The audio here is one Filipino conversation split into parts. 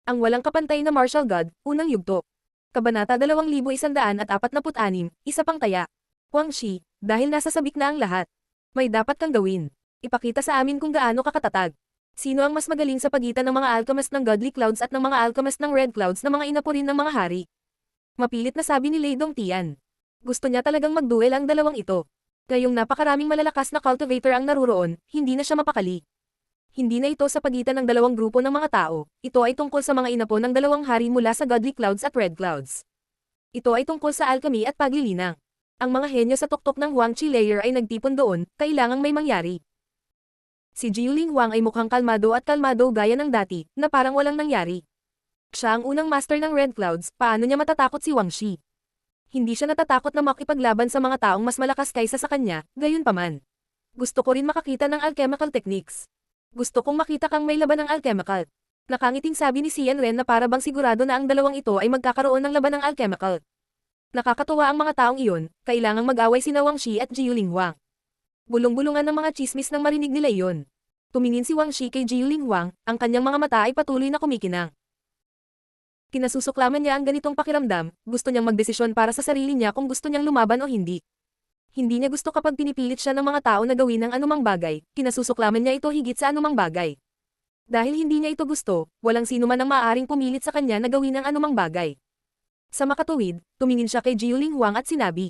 Ang walang kapantay na martial god, unang yugto. Kabanata 2146, isa pang taya. Huang Shi, dahil nasa sabik na ang lahat. May dapat kang gawin. Ipakita sa amin kung gaano ka katatag. Sino ang mas magaling sa pagitan ng mga alchemist ng Godly Clouds at ng mga alchemist ng Red Clouds na mga inapo rin ng mga hari? Mapilit na sabi ni Lei Dongtian. Gusto niya talagang magduel ang dalawang ito. Ngayong napakaraming malalakas na cultivator ang naruroon, hindi na siya mapakali. Hindi na ito sa pagitan ng dalawang grupo ng mga tao, ito ay tungkol sa mga inapo ng dalawang hari mula sa Godly Clouds at Red Clouds. Ito ay tungkol sa alchemy at paglilinang. Ang mga henyo sa tuktok ng Huangqi layer ay nagtipon doon, kailangang may mangyari. Si Jiuling Huang ay mukhang kalmado at kalmado gaya ng dati, na parang walang nangyari. Siya ang unang master ng Red Clouds, paano niya matatakot si Huang Shi? Hindi siya natatakot na makipaglaban sa mga taong mas malakas kaysa sa kanya, gayunpaman. Gusto ko rin makakita ng alchemical techniques. Gusto kong makita kang may laban ng alchemical. Nakangiting sabi ni Xian Ren na para bang sigurado na ang dalawang ito ay magkakaroon ng laban ng alchemical. Nakakatuwa ang mga taong iyon, kailangang mag-away sina Huang Shi at Jiuling Huang. Bulong-bulungan ng mga chismis nang marinig nila iyon. Tumingin si Huang Shi kay Jiuling Huang, ang kanyang mga mata ay patuloy na kumikinang. Kinasusuklaman niya ang ganitong pakiramdam, gusto niyang magdesisyon para sa sarili niya kung gusto niyang lumaban o hindi. Hindi niya gusto kapag pinipilit siya ng mga tao na gawin ang anumang bagay, kinasusuklaman niya ito higit sa anumang bagay. Dahil hindi niya ito gusto, walang sino man ang maaaring pumilit sa kanya na gawin ang anumang bagay. Sa makatuwid, tumingin siya kay Jiuling Huang at sinabi,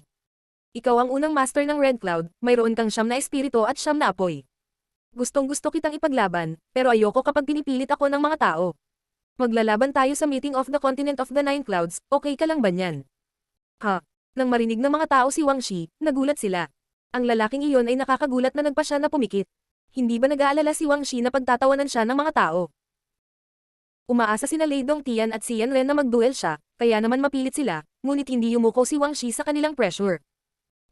"Ikaw ang unang master ng Red Cloud, mayroon kang 9 na espiritu at 9 na apoy. Gustong-gusto kitang ipaglaban, pero ayoko kapag pinipilit ako ng mga tao. Maglalaban tayo sa meeting of the Continent of the Nine Clouds, okay ka lang ba niyan?" Ha? Nang marinig ng mga tao si Huang Shi, nagulat sila. Ang lalaking iyon ay nakakagulat na nagpa siya na pumikit. Hindi ba nag-aalala si Huang Shi na pagtatawanan siya ng mga tao? Umaasa sina Lei Dongtian at Xian Ren na magduel siya, kaya naman mapilit sila, ngunit hindi yumuko si Huang Shi sa kanilang pressure.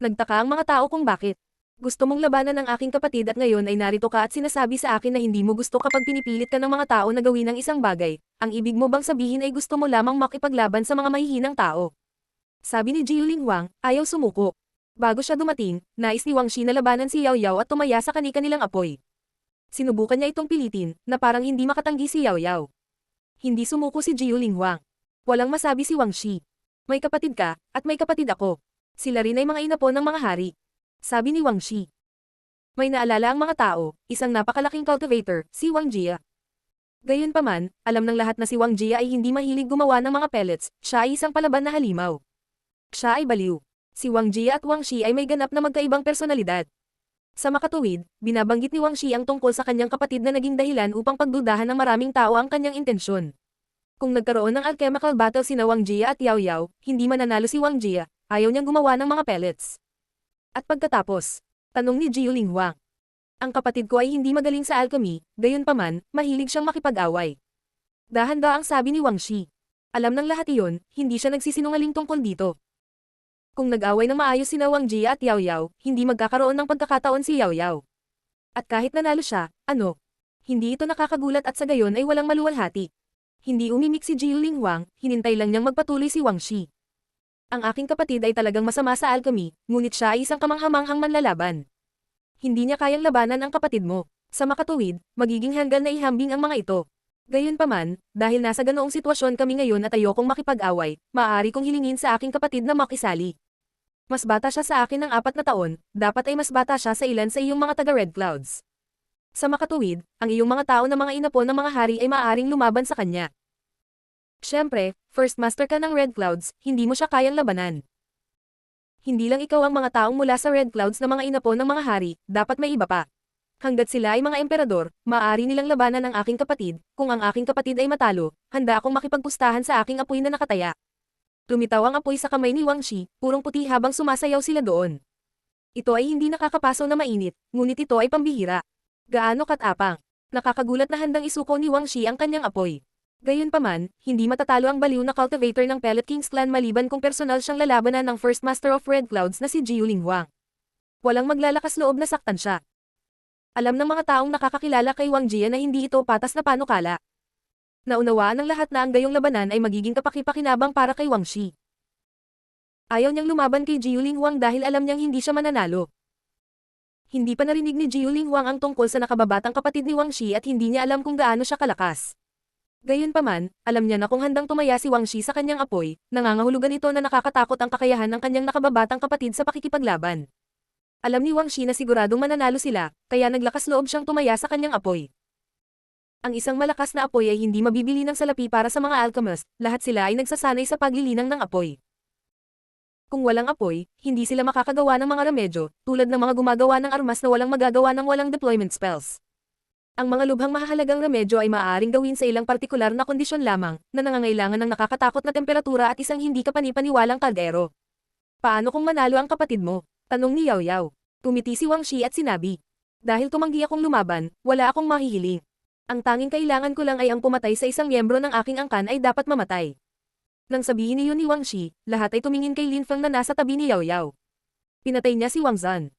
Nagtaka ang mga tao kung bakit. Gusto mong labanan ng aking kapatid at ngayon ay narito ka at sinasabi sa akin na hindi mo gusto kapag pinipilit ka ng mga tao na gawin ang isang bagay. Ang ibig mo bang sabihin ay gusto mo lamang makipaglaban sa mga mahihinang tao? Sabi ni Jiuling Huang, ayaw sumuko. Bago siya dumating, nais ni Huang Shi na labanan si Yao Yao at tumaya sa kani-kanilang apoy. Sinubukan niya itong pilitin, na parang hindi makatanggi si Yao Yao. Hindi sumuko si Jiuling Huang. Walang masabi si Huang Shi. May kapatid ka, at may kapatid ako. Sila rin ay mga inapo ng mga hari. Sabi ni Huang Shi. May naalala ang mga tao, isang napakalaking cultivator, si Huang Jia. Gayunpaman, alam ng lahat na si Huang Jia ay hindi mahilig gumawa ng mga pellets, siya ay isang palaban na halimaw. Siya ay baliw. Si Huang Jia at Huang Shi ay may ganap na magkaibang personalidad. Sa makatuwid, binabanggit ni Huang Shi ang tungkol sa kanyang kapatid na naging dahilan upang pagdudahan ng maraming tao ang kanyang intensyon. Kung nagkaroon ng alchemical battle sina Huang Jia at Yao Yao, hindi mananalo si Huang Jia, ayaw niyang gumawa ng mga pellets. At pagkatapos, tanong ni Jiuling Huang. Ang kapatid ko ay hindi magaling sa alchemy, gayunpaman, mahilig siyang makipag-away. Dahan-daang sabi ni Huang Shi. Alam ng lahat iyon, hindi siya nagsisinungaling tungkol dito. Kung nag-away ng maayos sina Huang Jia at Yao Yao, hindi magkakaroon ng pagkakataon si Yao Yao. At kahit nanalo siya, hindi ito nakakagulat at sa gayon ay walang maluwalhati. Hindi umimik si Jiuling Huang, hinintay lang niyang magpatuloy si Huang Shi. Ang aking kapatid ay talagang masama sa alchemy, ngunit siya ay isang kamanghamanghang manlalaban. Hindi niya kayang labanan ang kapatid mo. Sa makatuwid, magiging hanggan na ihambing ang mga ito. Gayunpaman, dahil nasa ganoong sitwasyon kami ngayon at ayokong makipag-away, maaari kong hilingin sa aking kapatid na makisali. Mas bata siya sa akin ng 4 na taon, dapat ay mas bata siya sa ilan sa iyong mga taga-Red Clouds. Sa makatuwid, ang iyong mga tao na mga inapo ng mga hari ay maaaring lumaban sa kanya. Siyempre, First Master ka ng Red Clouds, hindi mo siya kayang labanan. Hindi lang ikaw ang mga taong mula sa Red Clouds na mga inapo ng mga hari, dapat may iba pa. Hanggat sila ay mga emperador, maaari nilang labanan ang aking kapatid, kung ang aking kapatid ay matalo, handa akong makipagpustahan sa aking apoy na nakataya. Lumitaw ang apoy sa kamay ni Huang Shi, purong puti habang sumasayaw sila doon. Ito ay hindi nakakapaso na mainit, ngunit ito ay pambihira. Gaano katapang. Nakakagulat na handang isuko ni Huang Shi ang kanyang apoy. Gayunpaman, hindi matatalo ang baliw na cultivator ng Pellet Kings clan maliban kung personal siyang lalabanan ng First Master of Red Clouds na si Jiuling Huang. Walang maglalakas loob na saktan siya. Alam ng mga taong nakakakilala kay Huang Jia na hindi ito patas na panukala. Naunawaan ng lahat na ang gayong labanan ay magiging kapaki-pakinabang para kay Huang Shi. Ayaw niyang lumaban kay Jiuling Huang dahil alam niyang hindi siya mananalo. Hindi pa narinig ni Jiuling Huang ang tungkol sa nakababatang kapatid ni Huang Shi at hindi niya alam kung gaano siya kalakas. Gayunpaman, alam niya na kung handang tumaya si Wang Shi sa kanyang apoy, nangangahulugan ito na nakakatakot ang kakayahan ng kanyang nakababatang kapatid sa pakikipaglaban. Alam ni Wang Shi na siguradong mananalo sila, kaya naglakas loob siyang tumaya sa kanyang apoy. Ang isang malakas na apoy ay hindi mabibili ng salapi para sa mga alchemist, lahat sila ay nagsasanay sa paglilinang ng apoy. Kung walang apoy, hindi sila makakagawa ng mga remedyo, tulad ng mga gumagawa ng armas na walang magagawa ng walang deployment spells. Ang mga lubhang mahahalagang remedyo ay maaaring gawin sa ilang partikular na kondisyon lamang, na nangangailangan ng nakakatakot na temperatura at isang hindi kapanipaniwalang kaldero. Paano kung manalo ang kapatid mo? Tanong ni Yao Yao. Tumiti si Wang Shi at sinabi. Dahil tumanggi akong lumaban, wala akong mahihiling. Ang tanging kailangan ko lang ay ang pumatay sa isang miyembro ng aking angkan ay dapat mamatay. Nang sabihin niyon ni Wang Shi, lahat ay tumingin kay Lin Feng na nasa tabi ni Yao Yao. Pinatay niya si Wang Zan.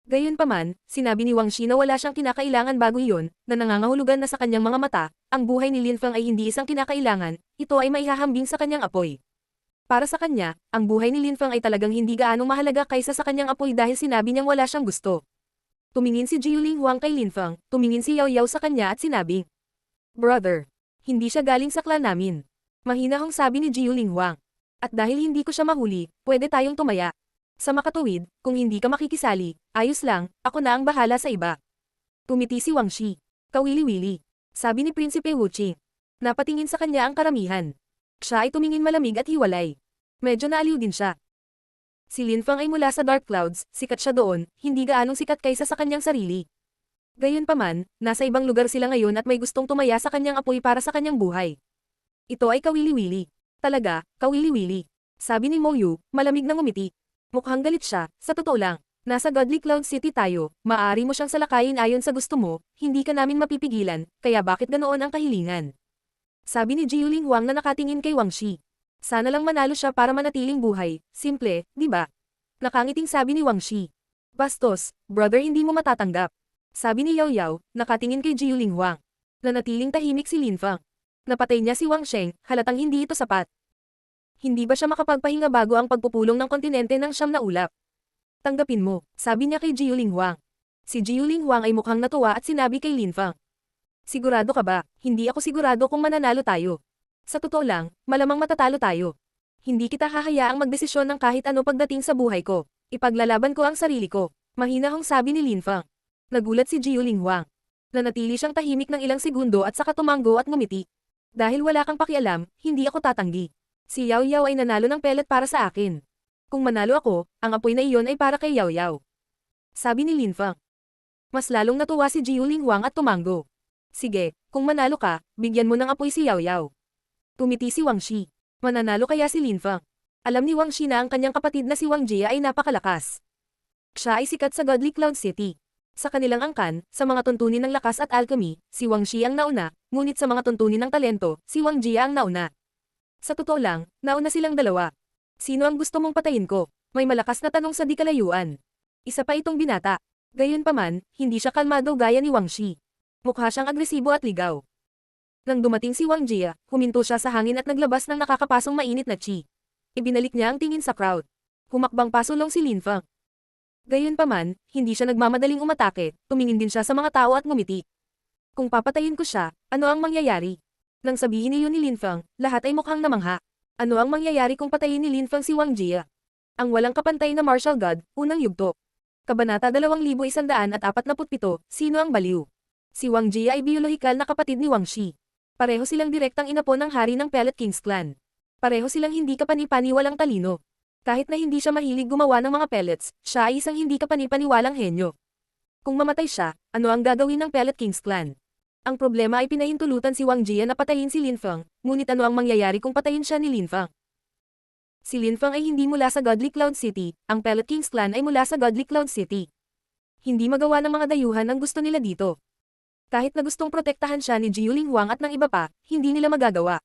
Gayunpaman, sinabi ni Wang Shi na wala siyang kinakailangan bago iyon, na nangangahulugan na sa kanyang mga mata, ang buhay ni Lin Feng ay hindi isang kinakailangan, ito ay maihahambing sa kanyang apoy. Para sa kanya, ang buhay ni Lin Feng ay talagang hindi gaanong mahalaga kaysa sa kanyang apoy dahil sinabi niyang wala siyang gusto. Tumingin si Jiuling Huang kay Lin Feng, tumingin si Yao Yao sa kanya at sinabi, Brother, hindi siya galing sa clan namin. Mahinahong sabi ni Jiuling Huang. At dahil hindi ko siya mahuli, pwede tayong tumaya. Sa makatuwid, kung hindi ka makikisali, ayos lang, ako na ang bahala sa iba. Tumiti si Wang Shi. Kawili-wili. Sabi ni Prinsipe Wu Qing. Napatingin sa kanya ang karamihan. Siya ay tumingin malamig at hiwalay. Medyo naaliw din siya. Si Lin Feng ay mula sa Dark Clouds, sikat siya doon, hindi gaanong sikat kaysa sa kanyang sarili. Gayunpaman, nasa ibang lugar sila ngayon at may gustong tumaya sa kanyang apoy para sa kanyang buhay. Ito ay kawili-wili. Talaga, kawili-wili. Sabi ni Mo Yu, malamig na ngumiti. Mukhang galit siya, sa totoo lang. Nasa Godly Cloud City tayo, maaari mo siyang salakayin ayon sa gusto mo, hindi ka namin mapipigilan, kaya bakit ganoon ang kahilingan? Sabi ni Jiuling Huang na nakatingin kay Wang Shi. Sana lang manalo siya para manatiling buhay, simple, di ba? Nakangiting sabi ni Wang Shi. Bastos, brother hindi mo matatanggap. Sabi ni Yao Yao, nakatingin kay Jiuling Huang. Nanatiling tahimik si Lin Feng. Napatay niya si Wang Sheng, halatang hindi ito sapat. Hindi ba siya makapagpahinga bago ang pagpupulong ng kontinente ng siyam na ulap? Tanggapin mo, sabi niya kay Jiuling Huang. Si Jiuling Huang ay mukhang natuwa at sinabi kay Lin Feng. Sigurado ka ba? Hindi ako sigurado kung mananalo tayo. Sa totoo lang, malamang matatalo tayo. Hindi kita hahayaang magdesisyon ng kahit ano pagdating sa buhay ko. Ipaglalaban ko ang sarili ko. Mahinahong sabi ni Lin Feng. Nagulat si Jiuling Huang. Nanatili siyang tahimik ng ilang segundo at saka tumango at ngumiti. Dahil wala kang pakialam, hindi ako tatanggi. Si Yao Yao ay nanalo ng pellet para sa akin. Kung manalo ako, ang apoy na iyon ay para kay Yao Yao. Sabi ni Lin Feng. Mas lalong natuwa si Jiuling Huang at tumango. Sige, kung manalo ka, bigyan mo ng apoy si Yao Yao. Tumiti si Wang Shi. Mananalo kaya si Lin Feng? Alam ni Wang Shi na ang kanyang kapatid na si Wang Jia ay napakalakas. Siya ay sikat sa Godly Cloud City. Sa kanilang angkan, sa mga tuntunin ng lakas at alchemy, si Wang Shi ang nauna, ngunit sa mga tuntunin ng talento, si Wang Jia ang nauna. Sa totoo lang, nauna silang dalawa. Sino ang gusto mong patayin ko? May malakas na tanong sa di kalayuan. Isa pa itong binata. Gayunpaman, hindi siya kalmado gaya ni Wang Shi. Mukha siyang agresibo at ligaw. Nang dumating si Wang Jia, huminto siya sa hangin at naglabas ng nakakapasong mainit na chi. Ibinalik niya ang tingin sa crowd. Humakbang pasulong si Lin Feng. Gayunpaman, hindi siya nagmamadaling umatake, tumingin din siya sa mga tao at ngumiti. Kung papatayin ko siya, ano ang mangyayari? Nang sabihin niyo ni Lin Feng, lahat ay mukhang namangha. Ano ang mangyayari kung patayin ni Lin Feng si Wang Jia? Ang walang kapantay na martial god, unang yugto. Kabanata 2147, Sino ang baliw? Si Wang Jia ay biolohikal na kapatid ni Wang Shi. Pareho silang direktang inapo ng hari ng Pellet Kings clan. Pareho silang hindi kapanipaniwalang talino. Kahit na hindi siya mahilig gumawa ng mga pellets, siya ay isang hindi kapanipaniwalang henyo. Kung mamatay siya, ano ang gagawin ng Pellet Kings clan? Ang problema ay pinahintulutan si Wang Jia na patayin si Lin Feng, ngunit ano ang mangyayari kung patayin siya ni Lin Feng? Si Lin Feng ay hindi mula sa Godly Cloud City, ang Pellet Kings clan ay mula sa Godly Cloud City. Hindi magawa ng mga dayuhan ang gusto nila dito. Kahit na gustong protektahan siya ni Jiuling Huang at ng iba pa, hindi nila magagawa.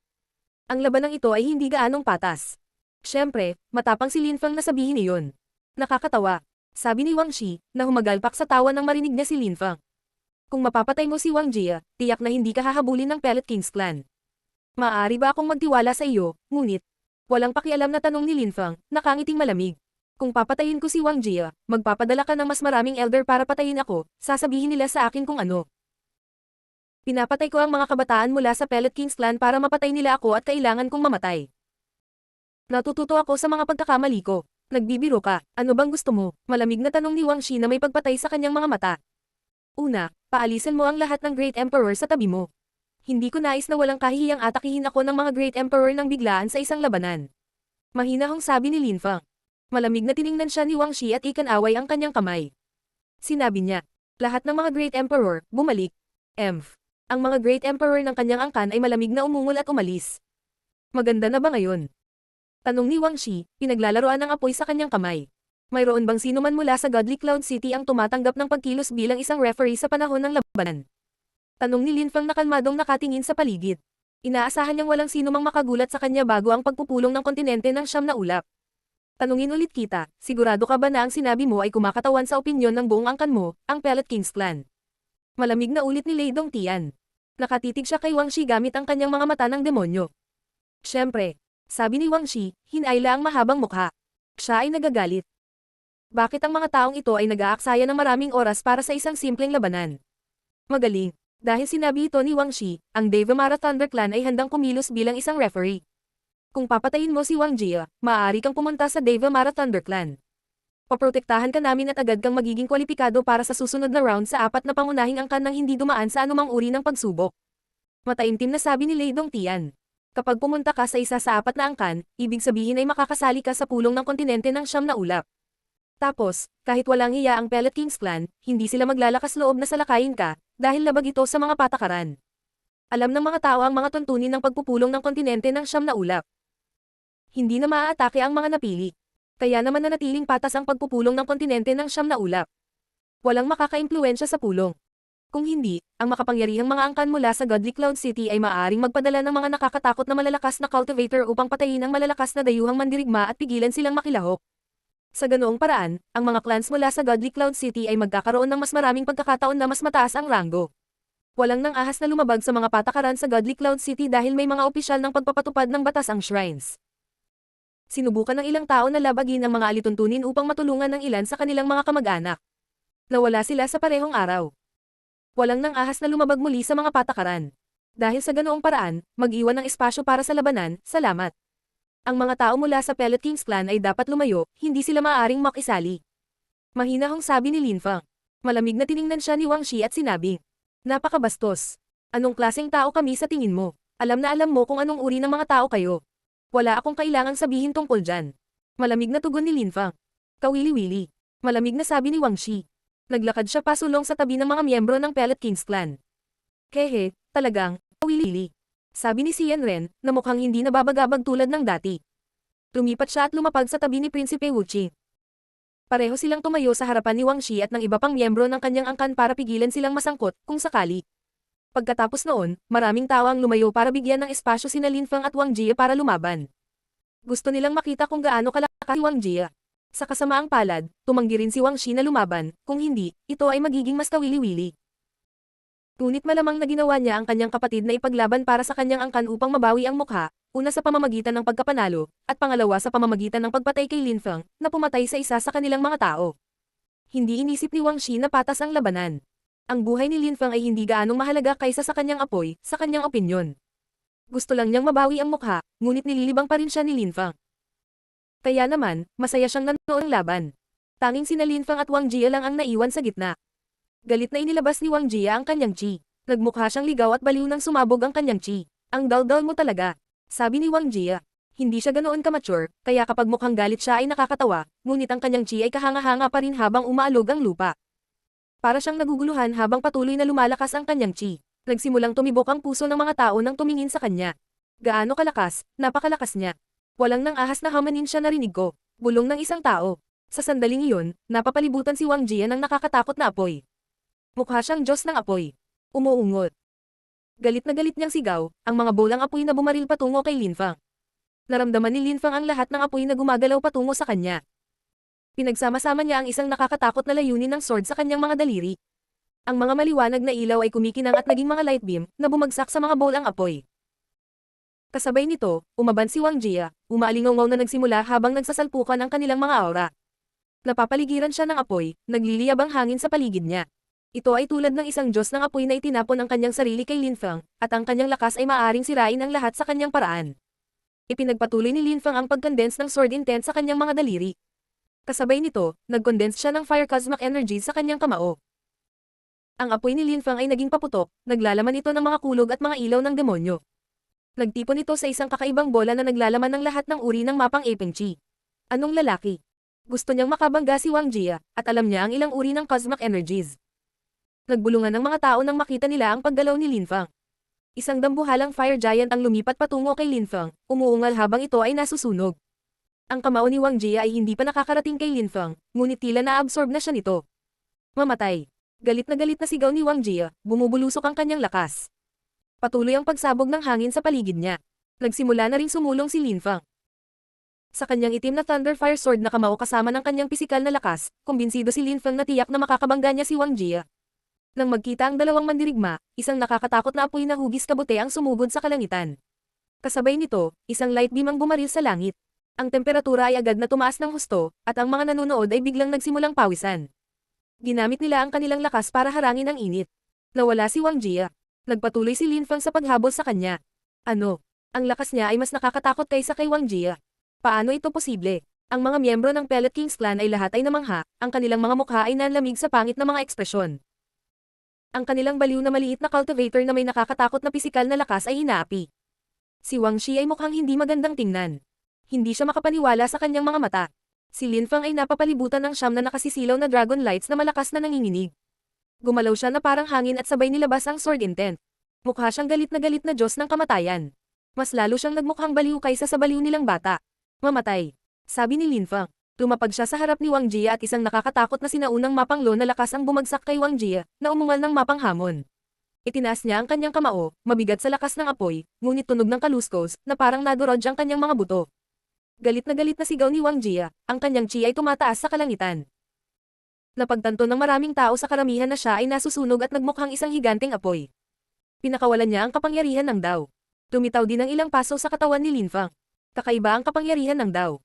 Ang labanang ito ay hindi gaanong patas. Siyempre, matapang si Lin Feng na sabihin iyon. Nakakatawa. Sabi ni Wang Shi, na humagalpak sa tawa nang marinig niya si Lin Feng. Kung mapapatay mo si Wang Jia, tiyak na hindi ka hahabulin ng Pellet Kings clan. Maaari ba akong magtiwala sa iyo, ngunit? Walang pakialam na tanong ni Lin Feng, nakangiting malamig. Kung papatayin ko si Wang Jia, magpapadala ka ng mas maraming elder para patayin ako, sasabihin nila sa akin kung ano. Pinapatay ko ang mga kabataan mula sa Pellet Kings clan para mapatay nila ako at kailangan kong mamatay. Natututo ako sa mga pagkakamali ko. Nagbibiro ka, ano bang gusto mo? Malamig na tanong ni Wang Shi na may pagpatay sa kanyang mga mata. Una, paalisin mo ang lahat ng Great Emperor sa tabi mo. Hindi ko nais na walang kahihiyang atakihin ako ng mga Great Emperor ng biglaan sa isang labanan. Mahinahong sabi ni Lin Feng. Malamig na tiningnan siya ni Wang Shi at ikanaway ang kanyang kamay. Sinabi niya, lahat ng mga Great Emperor, bumalik. Ang mga Great Emperor ng kanyang angkan ay malamig na umungol at umalis. Maganda na ba ngayon? Tanong ni Wang Shi, pinaglalaroan ng apoy sa kanyang kamay. Mayroon bang sino man mula sa Godly Cloud City ang tumatanggap ng pagkilos bilang isang referee sa panahon ng labanan? Tanong ni Lin Feng na kalmadong nakatingin sa paligid. Inaasahan niyang walang sino mang makagulat sa kanya bago ang pagpupulong ng kontinente ng Siyam na Ulap. Tanungin ulit kita, sigurado ka ba na ang sinabi mo ay kumakatawan sa opinyon ng buong angkan mo, ang Pellet Kings clan? Malamig na ulit ni Lei Dongtian. Nakatitig siya kay Wang Shi gamit ang kanyang mga mata ng demonyo. Siyempre, sabi ni Wang Shi, hinayla ang mahabang mukha. Siya ay nagagalit. Bakit ang mga taong ito ay nag-aaksaya ng maraming oras para sa isang simpleng labanan? Magaling. Dahil sinabi ito ni Wang Shi, ang Devamara Thunder Clan ay handang kumilos bilang isang referee. Kung papatayin mo si Wang Jia, maaari kang pumunta sa Devamara Thunder Clan. Paprotektahan ka namin at agad kang magiging kwalipikado para sa susunod na round sa apat na pangunahing angkan nang hindi dumaan sa anumang uri ng pagsubok. Mataimtim na sabi ni Lei Dongtian. Kapag pumunta ka sa isa sa apat na angkan, ibig sabihin ay makakasali ka sa pulong ng kontinente ng Siyam na Ulap. Tapos, kahit walang hiya ang Pellet Kings clan, hindi sila maglalakas loob na salakayin ka, dahil labag ito sa mga patakaran. Alam ng mga tao ang mga tuntunin ng pagpupulong ng kontinente ng Siyam na Ulap. Hindi na maaatake ang mga napili. Kaya naman nanatiling patas ang pagpupulong ng kontinente ng Siyam na Ulap. Walang makakaimpluwensya sa pulong. Kung hindi, ang makapangyarihang mga angkan mula sa Godly Cloud City ay maaaring magpadala ng mga nakakatakot na malalakas na cultivator upang patayin ang malalakas na dayuhang mandirigma at pigilan silang makilahok. Sa ganoong paraan, ang mga clans mula sa Godly Cloud City ay magkakaroon ng mas maraming pagkakataon na mas mataas ang ranggo. Walang nang ahas na lumabag sa mga patakaran sa Godly Cloud City dahil may mga opisyal ng pagpapatupad ng batas ang shrines. Sinubukan ng ilang tao na labagin ang mga alituntunin upang matulungan ng ilan sa kanilang mga kamag-anak. Nawala sila sa parehong araw. Walang nang ahas na lumabag muli sa mga patakaran. Dahil sa ganoong paraan, mag-iwan ng espasyo para sa labanan, salamat. Ang mga tao mula sa Pellet Kings clan ay dapat lumayo, hindi sila maaaring makisali. Mahinahong sabi ni Lin Feng. Malamig na tiningnan siya ni Wang Shi at sinabi, napakabastos. Anong klaseng tao kami sa tingin mo? Alam na alam mo kung anong uri ng mga tao kayo. Wala akong kailangang sabihin tungkol dyan. Malamig na tugon ni Lin Feng. Kawili-wili. Malamig na sabi ni Wang Shi. Naglakad siya pasulong sa tabi ng mga miyembro ng Pellet Kings clan. Hehe, talagang, kawili-wili. Sabi ni Xian Ren, na mukhang hindi nababagabag tulad ng dati. Lumipat siya at lumapag sa tabi ni Prinsipe Wuqi. Pareho silang tumayo sa harapan ni Wang Shi at ng iba pang miyembro ng kanyang angkan para pigilan silang masangkot, kung sakali. Pagkatapos noon, maraming tao ang lumayo para bigyan ng espasyo sina Lin Feng at Wang Jia para lumaban. Gusto nilang makita kung gaano kalakas si Wang Jia. Sa kasamaang palad, tumanggi rin si Wang Shi na lumaban, kung hindi, ito ay magiging mas kawili-wili. Ngunit malamang na ginawa niya ang kanyang kapatid na ipaglaban para sa kanyang angkan upang mabawi ang mukha, una sa pamamagitan ng pagkapanalo, at pangalawa sa pamamagitan ng pagpatay kay Lin Feng, na pumatay sa isa sa kanilang mga tao. Hindi inisip ni Wang Shi na patas ang labanan. Ang buhay ni Lin Feng ay hindi gaanong mahalaga kaysa sa kanyang apoy, sa kanyang opinyon. Gusto lang niyang mabawi ang mukha, ngunit nililibang pa rin siya ni Lin Feng. Kaya naman, masaya siyang nanonood ng laban. Tanging sina Lin Feng at Wang Jia lang ang naiwan sa gitna. Galit na inilabas ni Wang Jia ang kanyang chi. Nagmukha siyang ligaw at baliw nang sumabog ang kanyang chi. Ang dal-dal mo talaga. Sabi ni Wang Jia. Hindi siya ganoon kamature, kaya kapag mukhang galit siya ay nakakatawa, ngunit ang kanyang chi ay kahanga-hanga pa rin habang umaalog ang lupa. Para siyang naguguluhan habang patuloy na lumalakas ang kanyang chi. Nagsimulang tumibok ang puso ng mga tao nang tumingin sa kanya. Gaano kalakas, napakalakas niya. Walang nang ahas na hamanin siya narinig ko. Bulong ng isang tao. Sa sandaling iyon, napapalibutan si Wang Jia ng nakakatakot na apoy. Mukha siyang Diyos ng apoy. Umuungot. Galit na galit niyang sigaw, ang mga bolang apoy na bumaril patungo kay Lin Feng. Naramdaman ni Lin Feng ang lahat ng apoy na gumagalaw patungo sa kanya. Pinagsama-sama niya ang isang nakakatakot na layunin ng sword sa kanyang mga daliri. Ang mga maliwanag na ilaw ay kumikinang at naging mga light beam na bumagsak sa mga bolang apoy. Kasabay nito, umaban si Wang Jia, umaalingaw na nagsimula habang nagsasalpukan ang kanilang mga aura. Napapaligiran siya ng apoy, nagliliyab ang hangin sa paligid niya. Ito ay tulad ng isang Diyos ng apoy na itinapon ang kanyang sarili kay Lin Feng, at ang kanyang lakas ay maaaring sirain ang lahat sa kanyang paraan. Ipinagpatuloy ni Lin Feng ang pag-condense ng sword intent sa kanyang mga daliri. Kasabay nito, nag-condense siya ng fire cosmic energy sa kanyang kamao. Ang apoy ni Lin Feng ay naging paputok, naglalaman ito ng mga kulog at mga ilaw ng demonyo. Nagtipon ito sa isang kakaibang bola na naglalaman ng lahat ng uri ng mapang Apeng Chi. Anong lalaki? Gusto niyang makabangga si Wang Jia, at alam niya ang ilang uri ng cosmic energies. Nagbulungan ng mga tao nang makita nila ang paggalaw ni Lin Feng. Isang dambuhalang fire giant ang lumipat patungo kay Lin Feng, umuungal habang ito ay nasusunog. Ang kamao ni Wang Jia ay hindi pa nakakarating kay Lin Feng, ngunit tila na-absorb na siya nito. Mamatay. Galit na sigaw ni Wang Jia, bumubulusok ang kanyang lakas. Patuloy ang pagsabog ng hangin sa paligid niya. Nagsimula na ring sumulong si Lin Feng. Sa kanyang itim na Thunder Fire Sword na kamao kasama ng kanyang pisikal na lakas, kumbinsido si Lin Feng na tiyak na makakabangga niya si Wang Jia. Nang magkita ang dalawang mandirigma, isang nakakatakot na apoy na hugis kabute ang sumugod sa kalangitan. Kasabay nito, isang light beam ang bumaril sa langit. Ang temperatura ay agad na tumaas ng husto, at ang mga nanonood ay biglang nagsimulang pawisan. Ginamit nila ang kanilang lakas para harangin ang init. Nawala si Wang Jia. Nagpatuloy si Lin Feng sa paghabol sa kanya. Ano? Ang lakas niya ay mas nakakatakot kaysa kay Wang Jia. Paano ito posible? Ang mga miyembro ng Pellet Kings Clan ay lahat ay namangha, ang kanilang mga mukha ay nanlamig sa pangit na mga ekspresyon. Ang kanilang baliw na maliit na cultivator na may nakakatakot na pisikal na lakas ay inaapi. Si Wang Shi ay mukhang hindi magandang tingnan. Hindi siya makapaniwala sa kanyang mga mata. Si Lin Feng ay napapalibutan ng siyam na nakasisilaw na dragon lights na malakas na nanginginig. Gumalaw siya na parang hangin at sabay nilabas ang sword intent. Mukha siyang galit na Diyos ng kamatayan. Mas lalo siyang nagmukhang baliw kaysa sa baliw nilang bata. Mamatay. Sabi ni Lin Feng. Tumapag siya sa harap ni Wang Jia at isang nakakatakot na sinaunang mapanglo na lakas ang bumagsak kay Wang Jia, na umungal ng mapang hamon. Itinaas niya ang kanyang kamao, mabigat sa lakas ng apoy, ngunit tunog ng kaluskos, na parang nadurog ang kanyang mga buto. Galit na sigaw ni Wang Jia, ang kanyang chi ay tumataas sa kalangitan. Napagtanto ng maraming tao sa karamihan na siya ay nasusunog at nagmukhang isang higanteng apoy. Pinakawalan niya ang kapangyarihan ng Dao. Tumitaw din ang ilang paso sa katawan ni Lin Feng. Kakaiba ang kapangyarihan ng Dao.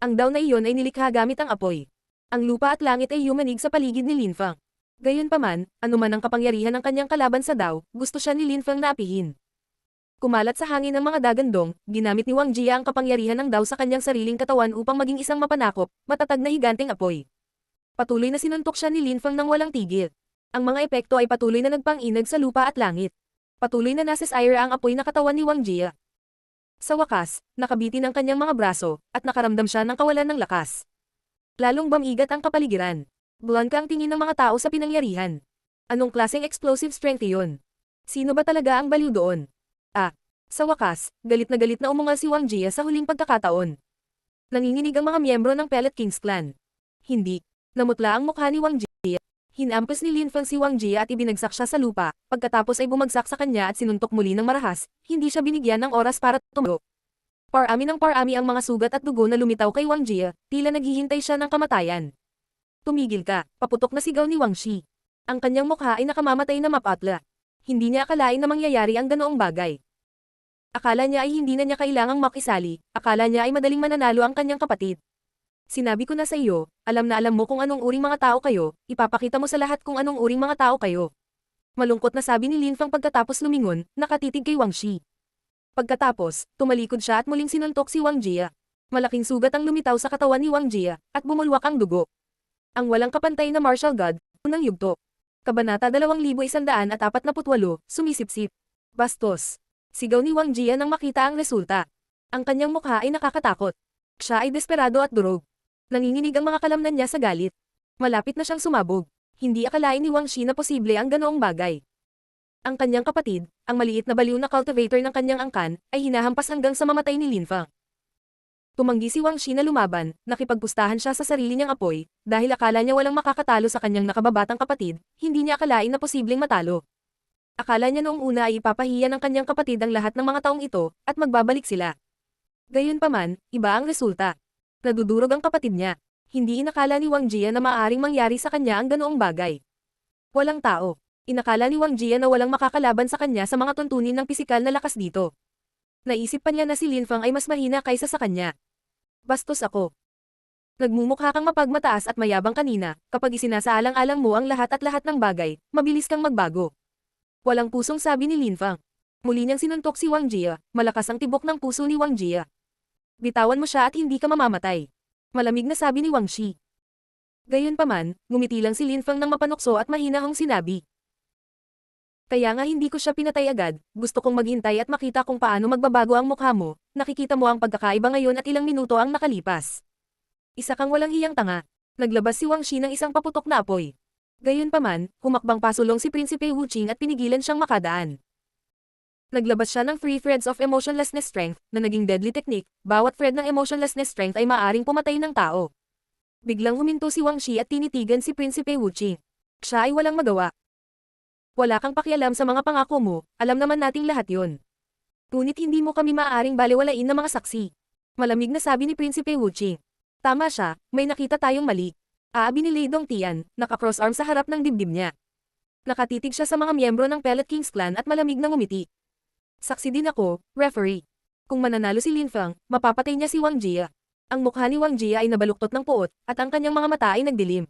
Ang Dao na iyon ay nilikha gamit ang apoy. Ang lupa at langit ay yumanig sa paligid ni Lin Feng. Gayunpaman, anuman ang kapangyarihan ng kanyang kalaban sa Dao, gusto siya ni Lin Feng na apihin. Kumalat sa hangin ng mga dagandong, ginamit ni Wang Jia ang kapangyarihan ng Dao sa kanyang sariling katawan upang maging isang mapanakop, matatag na higanteng apoy. Patuloy na sinuntok siya ni Lin Feng nang walang tigil. Ang mga epekto ay patuloy na nagpang-inag sa lupa at langit. Patuloy na nasisire ang apoy na katawan ni Wang Jia. Sa wakas, nakabitin ang kanyang mga braso, at nakaramdam siya ng kawalan ng lakas. Lalong bamigat ang kapaligiran. Blanca ang tingin ng mga tao sa pinangyarihan. Anong klaseng explosive strength iyon? Sino ba talaga ang baliw doon? Sa wakas, galit na umungal si Wang Jia sa huling pagkakataon. Nanginginig ang mga miyembro ng Pellet Kings Clan. Hindi. Namutla ang mukha ni Wang Jia. Hinampas ni Lin Feng si Wang Jia at ibinagsak siya sa lupa, pagkatapos ay bumagsak sa kanya at sinuntok muli ng marahas, hindi siya binigyan ng oras para tumulo. Parami ang mga sugat at dugo na lumitaw kay Wang Jia, tila naghihintay siya ng kamatayan. Tumigil ka, paputok na sigaw ni Wang Shi. Ang kanyang mukha ay nakamamatay na mapatla. Hindi niya akalain na mangyayari ang ganoong bagay. Akala niya ay hindi na niya kailangang makisali, akala niya ay madaling mananalo ang kanyang kapatid. Sinabi ko na sa iyo, alam na alam mo kung anong uring mga tao kayo, ipapakita mo sa lahat kung anong uring mga tao kayo. Malungkot na sabi ni Lin Feng pagkatapos lumingon, nakatitig kay Wang Shi. Pagkatapos, tumalikod siya at muling sinuntok si Wang Jia. Malaking sugat ang lumitaw sa katawan ni Wang Jia, at bumulwak ang dugo. Ang walang kapantay na martial god, unang yugto. Kabanata 2148, sumisipsip. Bastos. Sigaw ni Wang Jia nang makita ang resulta. Ang kanyang mukha ay nakakatakot. Siya ay desperado at durog. Nanginginig ang mga kalamnan niya sa galit. Malapit na siyang sumabog. Hindi akalain ni Wang Shi na posible ang ganoong bagay. Ang kanyang kapatid, ang maliit na baliw na cultivator ng kanyang angkan, ay hinahampas hanggang sa mamatay ni Lin Feng. Tumanggi si Wang Shi na lumaban, nakipagpustahan siya sa sarili niyang apoy, dahil akala niya walang makakatalo sa kanyang nakababatang kapatid, hindi niya akalain na posibleng matalo. Akala niya noong una ay ipapahiya ng kanyang kapatid ang lahat ng mga taong ito, at magbabalik sila. Gayunpaman, iba ang resulta. Nadudurog ang kapatid niya. Hindi inakala ni Wang Jia na maaaring mangyari sa kanya ang ganoong bagay. Walang tao. Inakala ni Wang Jia na walang makakalaban sa kanya sa mga tuntunin ng pisikal na lakas dito. Naisip pa niya na si Lin Feng ay mas mahina kaysa sa kanya. Bastos ako. Nagmumukha kang mapagmataas at mayabang kanina, kapag isinasaalang-alang mo ang lahat at lahat ng bagay, mabilis kang magbago. Walang pusong sabi ni Lin Fang. Muli niyang sinuntok si Wang Jia, malakas ang tibok ng puso ni Wang Jia. Bitawan mo siya at hindi ka mamamatay. Malamig na sabi ni Wang Shi. Gayunpaman, ngumiti lang si Lin Fang ng mapanukso at mahinahong sinabi. Kaya nga hindi ko siya pinatay agad, gusto kong maghintay at makita kung paano magbabago ang mukha mo, nakikita mo ang pagkakaiba ngayon at ilang minuto ang nakalipas. Isa kang walang hiyang tanga. Naglabas si Wang Shi ng isang paputok na apoy. Gayunpaman, humakbang pasulong si Prinsipe Wu Qing at pinigilan siyang makadaan. Naglabas siya ng 3 threads of emotionlessness strength, na naging deadly technique, bawat thread ng emotionlessness strength ay maaring pumatay ng tao. Biglang huminto si Wang Shi at tinitigan si Prinsipe Wu Qing. Siya ay walang magawa. Wala kang pakialam sa mga pangako mo, alam naman nating lahat yon. Ngunit hindi mo kami maaaring balewalain na mga saksi. Malamig na sabi ni Prinsipe Wu Qing. Tama siya, may nakita tayong mali. Aabi ni Lei Dongtian, naka-cross arm sa harap ng dibdib niya. Nakatitig siya sa mga miyembro ng Pellet Kings clan at malamig na ngumiti. Saksi din ako, referee. Kung mananalo si Lin Fang, mapapatay niya si Wang Jia. Ang mukha ni Wang Jia ay nabaluktot ng puot, at ang kanyang mga mata ay nagdilim.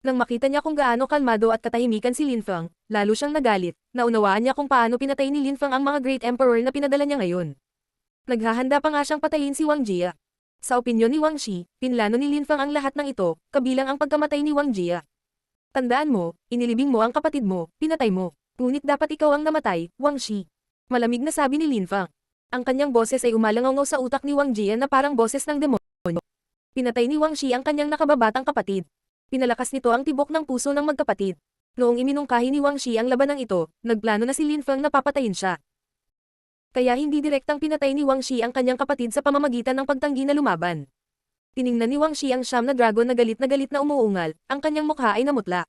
Nang makita niya kung gaano kalmado at katahimikan si Lin Fang, lalo siyang nagalit, naunawaan niya kung paano pinatay ni Lin Fang ang mga Great Emperor na pinadala niya ngayon. Naghahanda pa nga siyang patayin si Wang Jia. Sa opinyon ni Wang Shi, pinlano ni Lin Fang ang lahat ng ito, kabilang ang pagkamatay ni Wang Jia. Tandaan mo, inilibing mo ang kapatid mo, pinatay mo. Ngunit dapat ikaw ang namatay, Wang Shi. Malamig na sabi ni Lin Fang. Ang kanyang boses ay umalangaw sa utak ni Wang Jia na parang boses ng demonyo. Pinatay ni Wang Shi ang kanyang nakababatang kapatid. Pinalakas nito ang tibok ng puso ng magkapatid. Noong iminungkahi ni Wang Shi ang labanang ito, nagplano na si Lin Fang na papatayin siya. Kaya hindi direktang pinatay ni Wang Shi ang kanyang kapatid sa pamamagitan ng pagtanggi na lumaban. Tiningnan ni Wang Shi ang siyam na dragon na galit na umuungal, ang kanyang mukha ay namutla.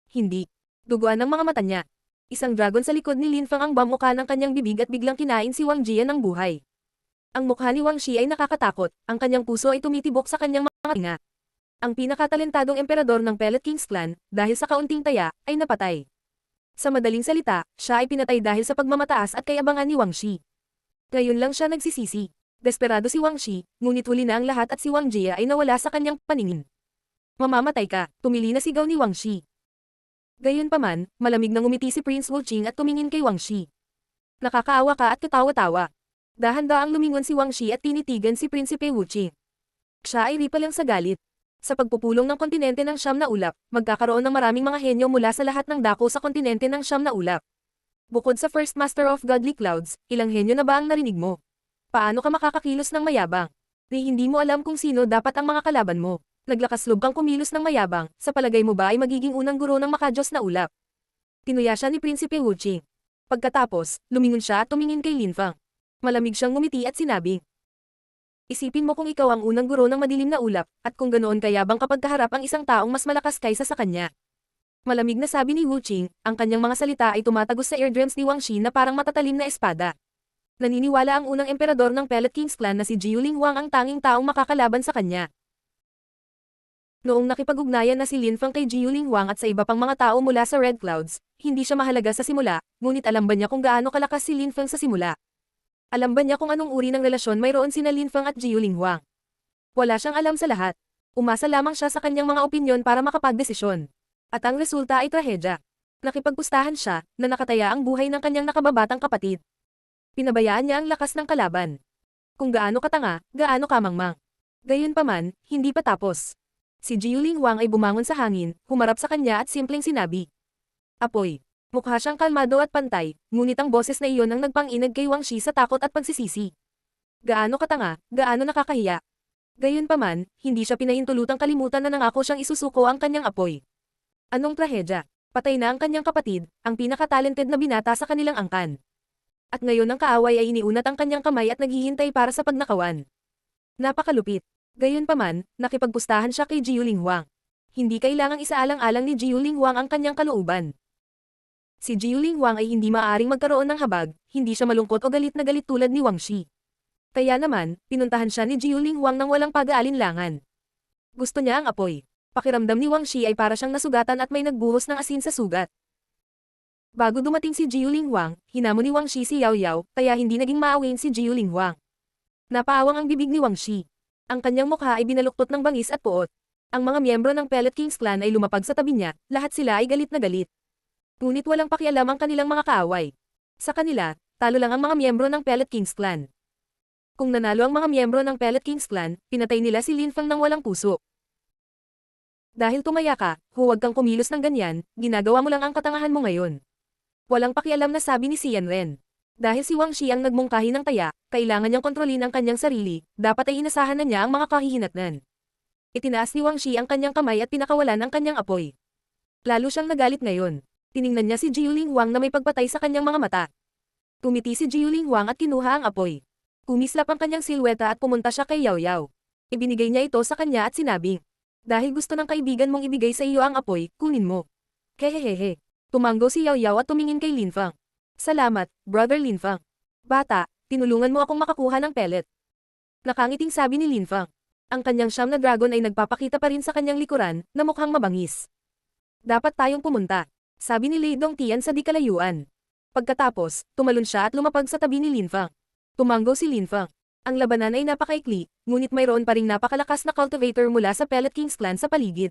Hindi. Duguan ng mga mata niya. Isang dragon sa likod ni Lin Fang ang bamukha ng kanyang bibig at biglang kinain si Wang Jia ng buhay. Ang mukha ni Wang Shi ay nakakatakot, ang kanyang puso ay tumitibok sa kanyang mga tinga. Ang pinakatalentadong emperador ng Pellet Kings clan, dahil sa kaunting taya, ay napatay. Sa madaling salita, siya ay pinatay dahil sa pagmamataas at kayabangan ni Wang Shi. Ngayon lang siya nagsisisi. Desperado si Wang Shi, ngunit huli na ang lahat at si Wang Jia ay nawala sa kanyang paningin. Mamamatay ka, tumili na sigaw ni Wang Shi. Gayunpaman, malamig na ngumiti si Prince Wu Qing at tumingin kay Wang Shi. Nakakaawa ka at katawa-tawa. Dahan-daang lumingon si Wang Shi at tinitigan si Prinsipe Wu Qing. Siya ay ripalang sa galit. Sa pagpupulong ng kontinente ng Siyam na Ulap, magkakaroon ng maraming mga henyo mula sa lahat ng dako sa kontinente ng Siyam na Ulap. Bukod sa First Master of Godly Clouds, ilang henyo na ba ang narinig mo? Paano ka makakakilos ng mayabang? Hindi mo alam kung sino dapat ang mga kalaban mo. Naglakas loob kang kumilos ng mayabang, sa palagay mo ba ay magiging unang guro ng makajos na ulap? Tinuya siya ni Prinsipe Wu Qing. Pagkatapos, lumingon siya at tumingin kay Lin Fang. Malamig siyang ngumiti at sinabi. Isipin mo kung ikaw ang unang guro ng madilim na ulap, at kung ganoon kayabang kapag kaharap ang isang taong mas malakas kaysa sa kanya. Malamig na sabi ni Wu Qing, ang kanyang mga salita ay tumatagos sa eardrums ni Wang Shi na parang matatalim na espada. Naniniwala ang unang emperador ng Pellet Kings clan na si Jiuling Wang ang tanging taong makakalaban sa kanya. Noong nakipag-ugnayan na si Lin Fang kay Jiuling Wang at sa iba pang mga tao mula sa Red Clouds, hindi siya mahalaga sa simula, ngunit alam ba niya kung gaano kalakas si Lin Fang sa simula? Alam ba niya kung anong uri ng relasyon mayroon sina Lin Fang at Jiuling Wang? Wala siyang alam sa lahat. Umasa lamang siya sa kanyang mga opinyon para makapagdesisyon. At ang resulta ay trahedya. Nakipagpustahan siya, na nakataya ang buhay ng kanyang nakababatang kapatid. Pinabayaan niya ang lakas ng kalaban. Kung gaano katanga, gaano kamangmang. Gayunpaman, hindi pa tapos. Si Jiuling Wang ay bumangon sa hangin, humarap sa kanya at simpleng sinabi. Apoy. Mukha siyang kalmado at pantay, ngunit ang boses na iyon ang nagpang-inag kay Wang Shi sa takot at pagsisisi. Gaano katanga, gaano nakakahiya. Gayunpaman, hindi siya pinahintulutang kalimutan na nangako siyang isusuko ang kanyang apoy. Anong trahedya? Patay na ang kanyang kapatid, ang pinaka-talented na binata sa kanilang angkan. At ngayon ang kaaway ay iniunat ang kanyang kamay at naghihintay para sa pagnakawan. Napakalupit. Gayunpaman, nakipagpustahan siya kay Jiuling Wang. Hindi kailangang isaalang-alang ni Jiuling Wang ang kanyang kalooban. Si Jiuling Wang ay hindi maaaring magkaroon ng habag, hindi siya malungkot o galit na galit tulad ni Wang Shi. Kaya naman, pinuntahan siya ni Jiuling Wang nang walang pag-aalinlangan. Gusto niya ang apoy. Pakiramdam ni Wang Shi ay para siyang nasugatan at may nagbuhos ng asin sa sugat. Bago dumating si Jiuling Wang, hinamon ni Wang Shi si Yao Yao, kaya hindi naging maawin si Jiuling Wang. Napaawang ang bibig ni Wang Shi. Ang kanyang mukha ay binaluktot ng bangis at puot. Ang mga miyembro ng Pellet Kings clan ay lumapag sa tabi niya, lahat sila ay galit na galit. Ngunit walang pakialam ang kanilang mga kaaway. Sa kanila, talo lang ang mga miyembro ng Pellet Kings clan. Kung nanalo ang mga miyembro ng Pellet Kings clan, pinatay nila si Lin Feng ng walang puso. Dahil tumaya ka, huwag kang kumilos ng ganyan, ginagawa mo lang ang katangahan mo ngayon. Walang pakialam na sabi ni Xian Ren. Dahil si Wang Shi ang nagmungkahi ng taya, kailangan niyang kontrolin ang kanyang sarili, dapat ay inasahan na niya ang mga kahihinatnan. Itinaas ni Wang Shi ang kanyang kamay at pinakawalan ang kanyang apoy. Lalo siyang nagalit ngayon. Tiningnan niya si Jiuling Huang na may pagpatay sa kanyang mga mata. Tumiti si Jiuling Huang at kinuha ang apoy. Kumislap ang kanyang silweta at pumunta siya kay Yao Yao. Ibinigay niya ito sa kanya at sinabing, dahil gusto ng kaibigan mong ibigay sa iyo ang apoy, kunin mo. Hehehehe. Tumanggo si Yao Yao at tumingin kay Lin Feng. Salamat, Brother Lin Feng. Bata, tinulungan mo akong makakuha ng pellet. Nakangiting sabi ni Lin Feng. Ang kanyang siyam na dragon ay nagpapakita pa rin sa kanyang likuran, na mukhang mabangis. Dapat tayong pumunta, sabi ni Lei Dongtian sa di kalayuan. Pagkatapos, tumalon siya at lumapag sa tabi ni Lin Feng. Tumanggo si Lin Feng. Ang labanan ay napakaikli, ngunit mayroon pa ring napakalakas na cultivator mula sa Pellet Kings clan sa paligid.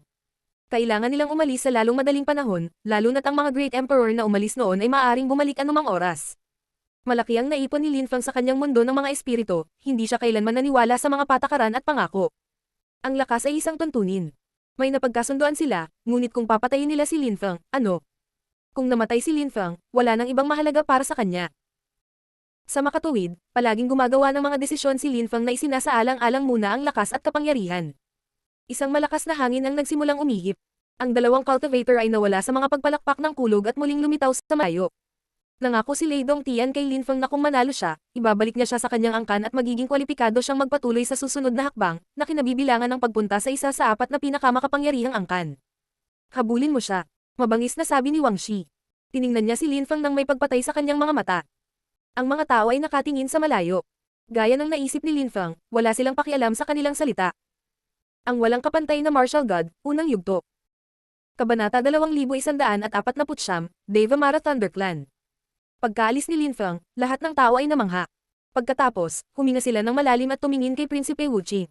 Kailangan nilang umalis sa lalong madaling panahon, lalo na't ang mga Great Emperor na umalis noon ay maaaring bumalik anumang oras. Malaki ang naipon ni Lin Feng sa kanyang mundo ng mga espiritu, hindi siya kailanman naniwala sa mga patakaran at pangako. Ang lakas ay isang tuntunin. May napagkasunduan sila, ngunit kung papatayin nila si Lin Feng, ano? Kung namatay si Lin Feng, wala nang ibang mahalaga para sa kanya. Sa makatuwid, palaging gumagawa ng mga desisyon si Lin Feng na isinasaalang-alang muna ang lakas at kapangyarihan. Isang malakas na hangin ang nagsimulang umihip. Ang dalawang cultivator ay nawala sa mga pagpalakpak ng kulog at muling lumitaw sa malayo. Nangako si Lei Dongtian kay Lin Feng na kung manalo siya, ibabalik niya siya sa kanyang angkan at magiging kwalipikado siyang magpatuloy sa susunod na hakbang, na kinabibilangan ng pagpunta sa isa sa apat na pinakamakapangyarihang angkan. Habulin mo siya. Mabangis na sabi ni Wang Shi. Tiningnan niya si Lin Feng nang may pagpatay sa kanyang mga mata. Ang mga tao ay nakatingin sa malayo. Gaya ng naisip ni Lin Feng, wala silang pakialam sa kanilang salita. Ang walang kapantay na martial god, unang yugto. Kabanata 2149, Deva Mara Thunder Clan. Pagkaalis ni Lin Feng, lahat ng tao ay namangha. Pagkatapos, huminga sila ng malalim at tumingin kay Prinsipe Wuqing.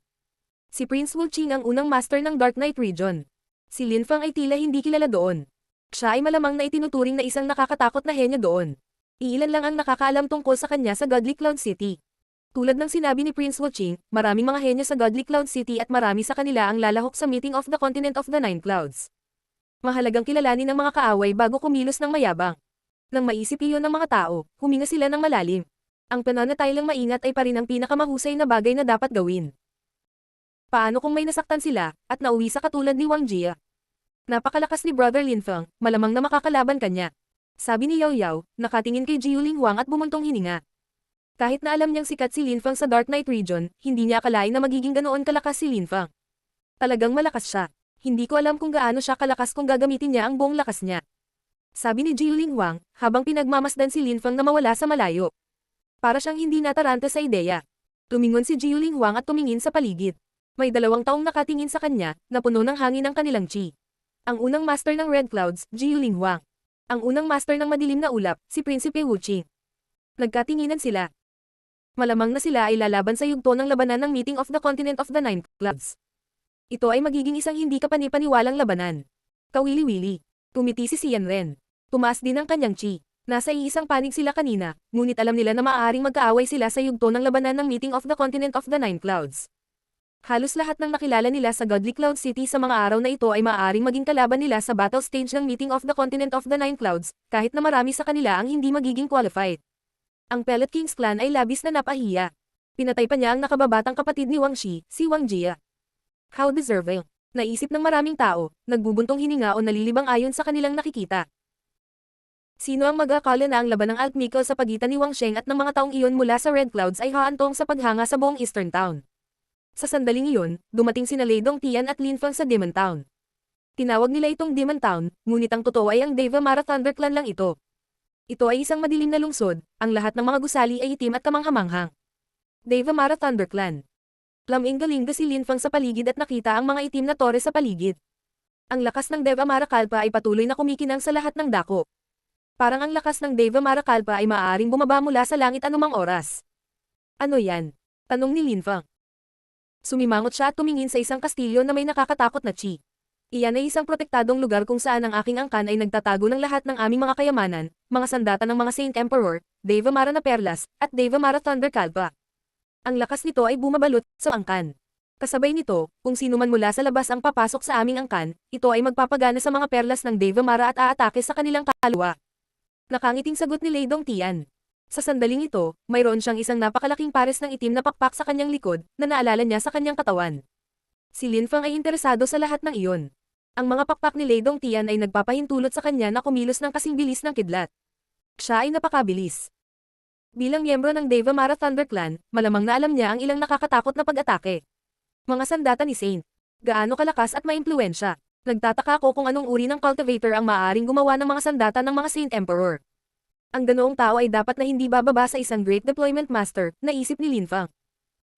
Si Prince Wuqing ang unang master ng Dark Knight region. Si Lin Feng ay tila hindi kilala doon. Siya ay malamang na itinuturing na isang nakakatakot na henyo doon. Iilan lang ang nakakaalam tungkol sa kanya sa Godly Cloud City. Tulad ng sinabi ni Prince Wuqing, maraming mga henyo sa Godly Cloud City at marami sa kanila ang lalahok sa Meeting of the Continent of the Nine Clouds. Mahalagang kilalanin ng mga kaaway bago kumilos ng mayabang. Nang maisip iyon ng mga tao, huminga sila ng malalim. Ang pananatiling maingat ay pa rin ang pinakamahusay na bagay na dapat gawin. Paano kung may nasaktan sila, at nauwi sa katulad ni Wang Jia? Napakalakas ni Brother Lin Feng, malamang na makakalaban kanya. Sabi ni Yao Yao, nakatingin kay Jiuling Huang at bumuntong hininga. Kahit na alam niyang sikat si Lin Feng sa Dark Knight region, hindi niya akalain na magiging ganoon kalakas si Lin Feng. Talagang malakas siya. Hindi ko alam kung gaano siya kalakas kung gagamitin niya ang buong lakas niya. Sabi ni Jiuling Huang, habang pinagmamasdan si Lin Feng na mawala sa malayo. Para siyang hindi nataranta sa ideya. Tumingon si Jiuling Huang at tumingin sa paligid. May 2 taong nakatingin sa kanya, na puno ng hangin ang kanilang chi. Ang unang master ng Red Clouds, Jiuling Huang. Ang unang master ng madilim na ulap, si Prinsipe Wuqing. Nagkatinginan sila. Malamang na sila ay lalaban sa yugto ng labanan ng Meeting of the Continent of the Nine Clouds. Ito ay magiging isang hindi kapani-paniwalang labanan. Kawili-wili. Tumiti si Xian Ren. Tumaas din ang kanyang chi. Nasa iisang panig sila kanina, ngunit alam nila na maaaring magkaaway sila sa yugto ng labanan ng Meeting of the Continent of the Nine Clouds. Halos lahat ng nakilala nila sa Godly Cloud City sa mga araw na ito ay maaaring maging kalaban nila sa battle stage ng Meeting of the Continent of the Nine Clouds, kahit na marami sa kanila ang hindi magiging qualified. Ang Pellet Kings clan ay labis na napahiya. Pinatay pa niya ang nakababatang kapatid ni Wang Shi, si Wang Jia. How deserving. Naisip ng maraming tao, nagbubuntong hininga o nalilibang ayon sa kanilang nakikita. Sino ang mag-akala na ang laban ng Alchemical sa pagitan ni Wang Sheng at ng mga taong iyon mula sa Red Clouds ay haantong sa paghanga sa buong Eastern Town? Sa sandaling iyon, dumating sina Lei Dongtian at Lin Feng sa Demon Town. Tinawag nila itong Demon Town, ngunit ang totoo ay ang Deva Mara Thunder Clan lang ito. Ito ay isang madilim na lungsod, ang lahat ng mga gusali ay itim at kamanghamanghang. Deva Mara Thunder Clan. Laming-galing si Lin Feng sa paligid at nakita ang mga itim na tore sa paligid. Ang lakas ng Deva Mara Kalpa ay patuloy na kumikinang sa lahat ng dako. Parang ang lakas ng Deva Mara Kalpa ay maaaring bumaba mula sa langit anumang oras. Ano yan? Tanong ni Lin Feng. Sumimangot siya at tumingin sa isang kastilyo na may nakakatakot na chi. Iyan ay isang protektadong lugar kung saan ang aking angkan ay nagtatago ng lahat ng aming mga kayamanan, mga sandata ng mga Saint Emperor, Deva Mara na Perlas, at Deva Mara Thunder Kalpa. Ang lakas nito ay bumabalot sa angkan. Kasabay nito, kung sino man mula sa labas ang papasok sa aming angkan, ito ay magpapagana sa mga perlas ng Deva Mara at aatake sa kanilang kaluluwa. Nakangiting sagot ni Lei Dongtian. Sa sandaling ito, mayroon siyang isang napakalaking pares ng itim na pakpak sa kanyang likod, na naalala niya sa kanyang katawan. Si Lin Feng ay interesado sa lahat ng iyon. Ang mga pakpak ni Lei Dongtian ay nagpapahintulot sa kanya na kumilos ng kasing bilis ng kidlat. Siya ay napakabilis. Bilang miyembro ng Deva Mara Thunder Clan, malamang na alam niya ang ilang nakakatakot na pag-atake. Mga sandata ni Saint. Gaano kalakas at maimpluwensya. Nagtataka ako kung anong uri ng cultivator ang maaaring gumawa ng mga sandata ng mga Saint Emperor. Ang ganoong tao ay dapat na hindi bababa sa isang Great Deployment Master, naisip ni Lin Feng.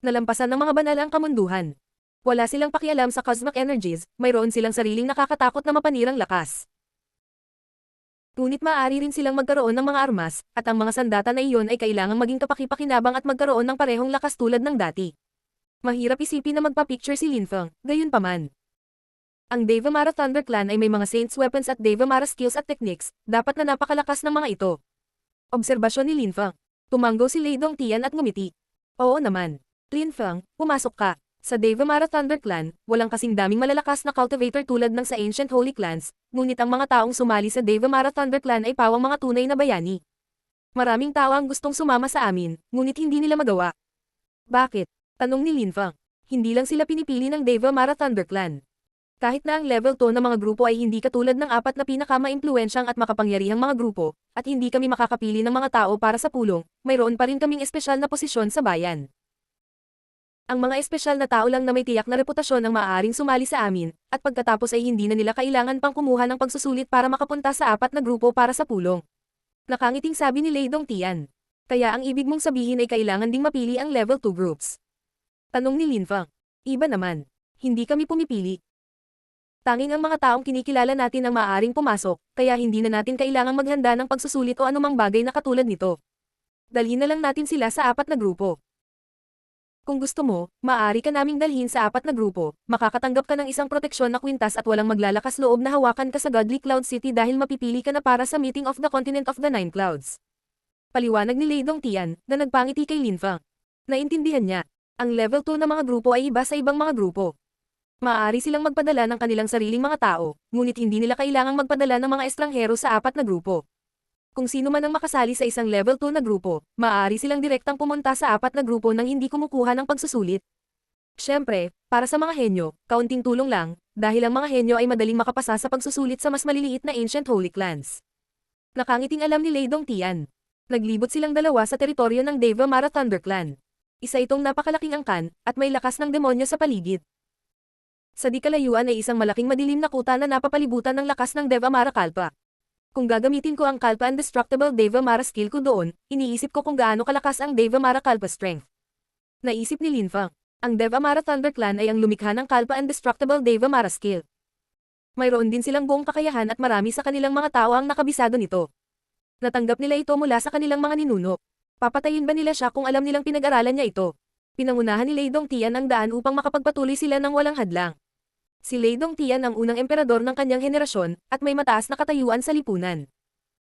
Nalampasan ng mga banal ang kamunduhan. Wala silang pakialam sa cosmic energies, mayroon silang sariling nakakatakot na mapanirang lakas. Ngunit maaari rin silang magkaroon ng mga armas, at ang mga sandata na iyon ay kailangang maging kapakipakinabang at magkaroon ng parehong lakas tulad ng dati. Mahirap isipin na magpa-picture si Lin Feng, gayunpaman. Ang Deva Mara Thunder Clan ay may mga Saints weapons at Deva Mara skills at techniques, dapat na napakalakas ng mga ito. Obserbasyon ni Lin Feng. Tumanggo si Lei Dongtian at ngumiti. Oo naman. Lin Feng, pumasok ka. Sa Deva Mara Thunder Clan, walang kasing daming malalakas na cultivator tulad ng sa Ancient Holy Clans, ngunit ang mga taong sumali sa Deva Mara Thunder Clan ay pawang mga tunay na bayani. Maraming tao ang gustong sumama sa amin, ngunit hindi nila magawa. Bakit? Tanong ni Lin Feng. Hindi lang sila pinipili ng Deva Mara Thunder Clan. Kahit na ang level 2 ng mga grupo ay hindi katulad ng 4 na pinakamaimpluwensyang at makapangyarihang mga grupo, at hindi kami makakapili ng mga tao para sa pulong, mayroon pa rin kaming espesyal na posisyon sa bayan. Ang mga espesyal na tao lang na may tiyak na reputasyon ang maaaring sumali sa amin, at pagkatapos ay hindi na nila kailangan pang kumuha ng pagsusulit para makapunta sa 4 na grupo para sa pulong. Nakangiting sabi ni Lei Dongtian. Kaya ang ibig mong sabihin ay kailangan ding mapili ang level 2 groups. Tanong ni Lin Feng. Iba naman. Hindi kami pumipili. Tanging ang mga taong kinikilala natin ang maaaring pumasok, kaya hindi na natin kailangang maghanda ng pagsusulit o anumang bagay na katulad nito. Dalhin na lang natin sila sa 4 na grupo. Kung gusto mo, maaari ka naming dalhin sa 4 na grupo, makakatanggap ka ng isang proteksyon na kwintas at walang maglalakas loob na hawakan ka sa Godly Cloud City dahil mapipili ka na para sa Meeting of the Continent of the Nine Clouds. Paliwanag ni Lei Dongtian, na nagpangiti kay Lin Feng. Naintindihan niya, ang level 2 na mga grupo ay iba sa ibang mga grupo. Maaari silang magpadala ng kanilang sariling mga tao, ngunit hindi nila kailangang magpadala ng mga estranghero sa 4 na grupo. Kung sino man ang makasali sa isang level 2 na grupo, maaari silang direktang pumunta sa 4 na grupo nang hindi kumukuha ng pagsusulit. Siyempre, para sa mga henyo, kaunting tulong lang, dahil ang mga henyo ay madaling makapasa sa pagsusulit sa mas maliliit na Ancient Holy Clans. Nakangiting alam ni Lei Dongtian. Naglibot silang dalawa sa teritoryo ng Deva Mara Thunder Clan. Isa itong napakalaking angkan, at may lakas ng demonyo sa paligid. Sa di kalayuan ay isang malaking madilim na kuta na napapalibutan ng lakas ng Deva Mara Kalpa. Kung gagamitin ko ang Kalpa Indestructible Deva Mara skill ko doon, iniisip ko kung gaano kalakas ang Deva Mara Kalpa strength. Naisip ni Lin Feng. Ang Deva Mara Thunder Clan ay ang lumikha ng Kalpa Indestructible Deva Mara skill. Mayroon din silang buong kakayahan at marami sa kanilang mga tao ang nakabisado nito. Natanggap nila ito mula sa kanilang mga ninuno. Papatayin ba nila siya kung alam nilang pinag-aralan niya ito? Pinangunahan ni Lei Dongtian ang daan upang makapagpatuloy sila ng walang hadlang. Si Lei Dongtian ang unang emperador ng kanyang henerasyon, at may mataas na katayuan sa lipunan.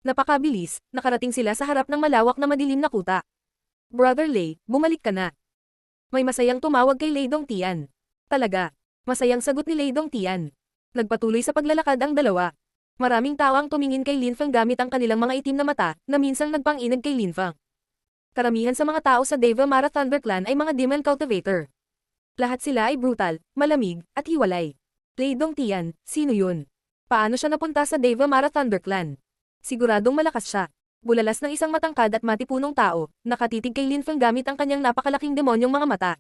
Napakabilis, nakarating sila sa harap ng malawak na madilim na kuta. Brother Lei, bumalik ka na. May masayang tumawag kay Lei Dongtian. Talaga. Masayang sagot ni Lei Dongtian. Nagpatuloy sa paglalakad ang dalawa. Maraming tao ang tumingin kay Lin Feng gamit ang kanilang mga itim na mata, na minsang nagpang-inag kay Lin Feng. Karamihan sa mga tao sa Deva Mara Thunder Clan ay mga demon cultivator. Lahat sila ay brutal, malamig, at hiwalay. Lei Dongtian, sino yun? Paano siya napunta sa Deva Mara Thunder Clan? Siguradong malakas siya. Bulalas ng isang matangkad at matipunong tao, nakatitig kay Lin Feng gamit ang kanyang napakalaking demonyong mga mata.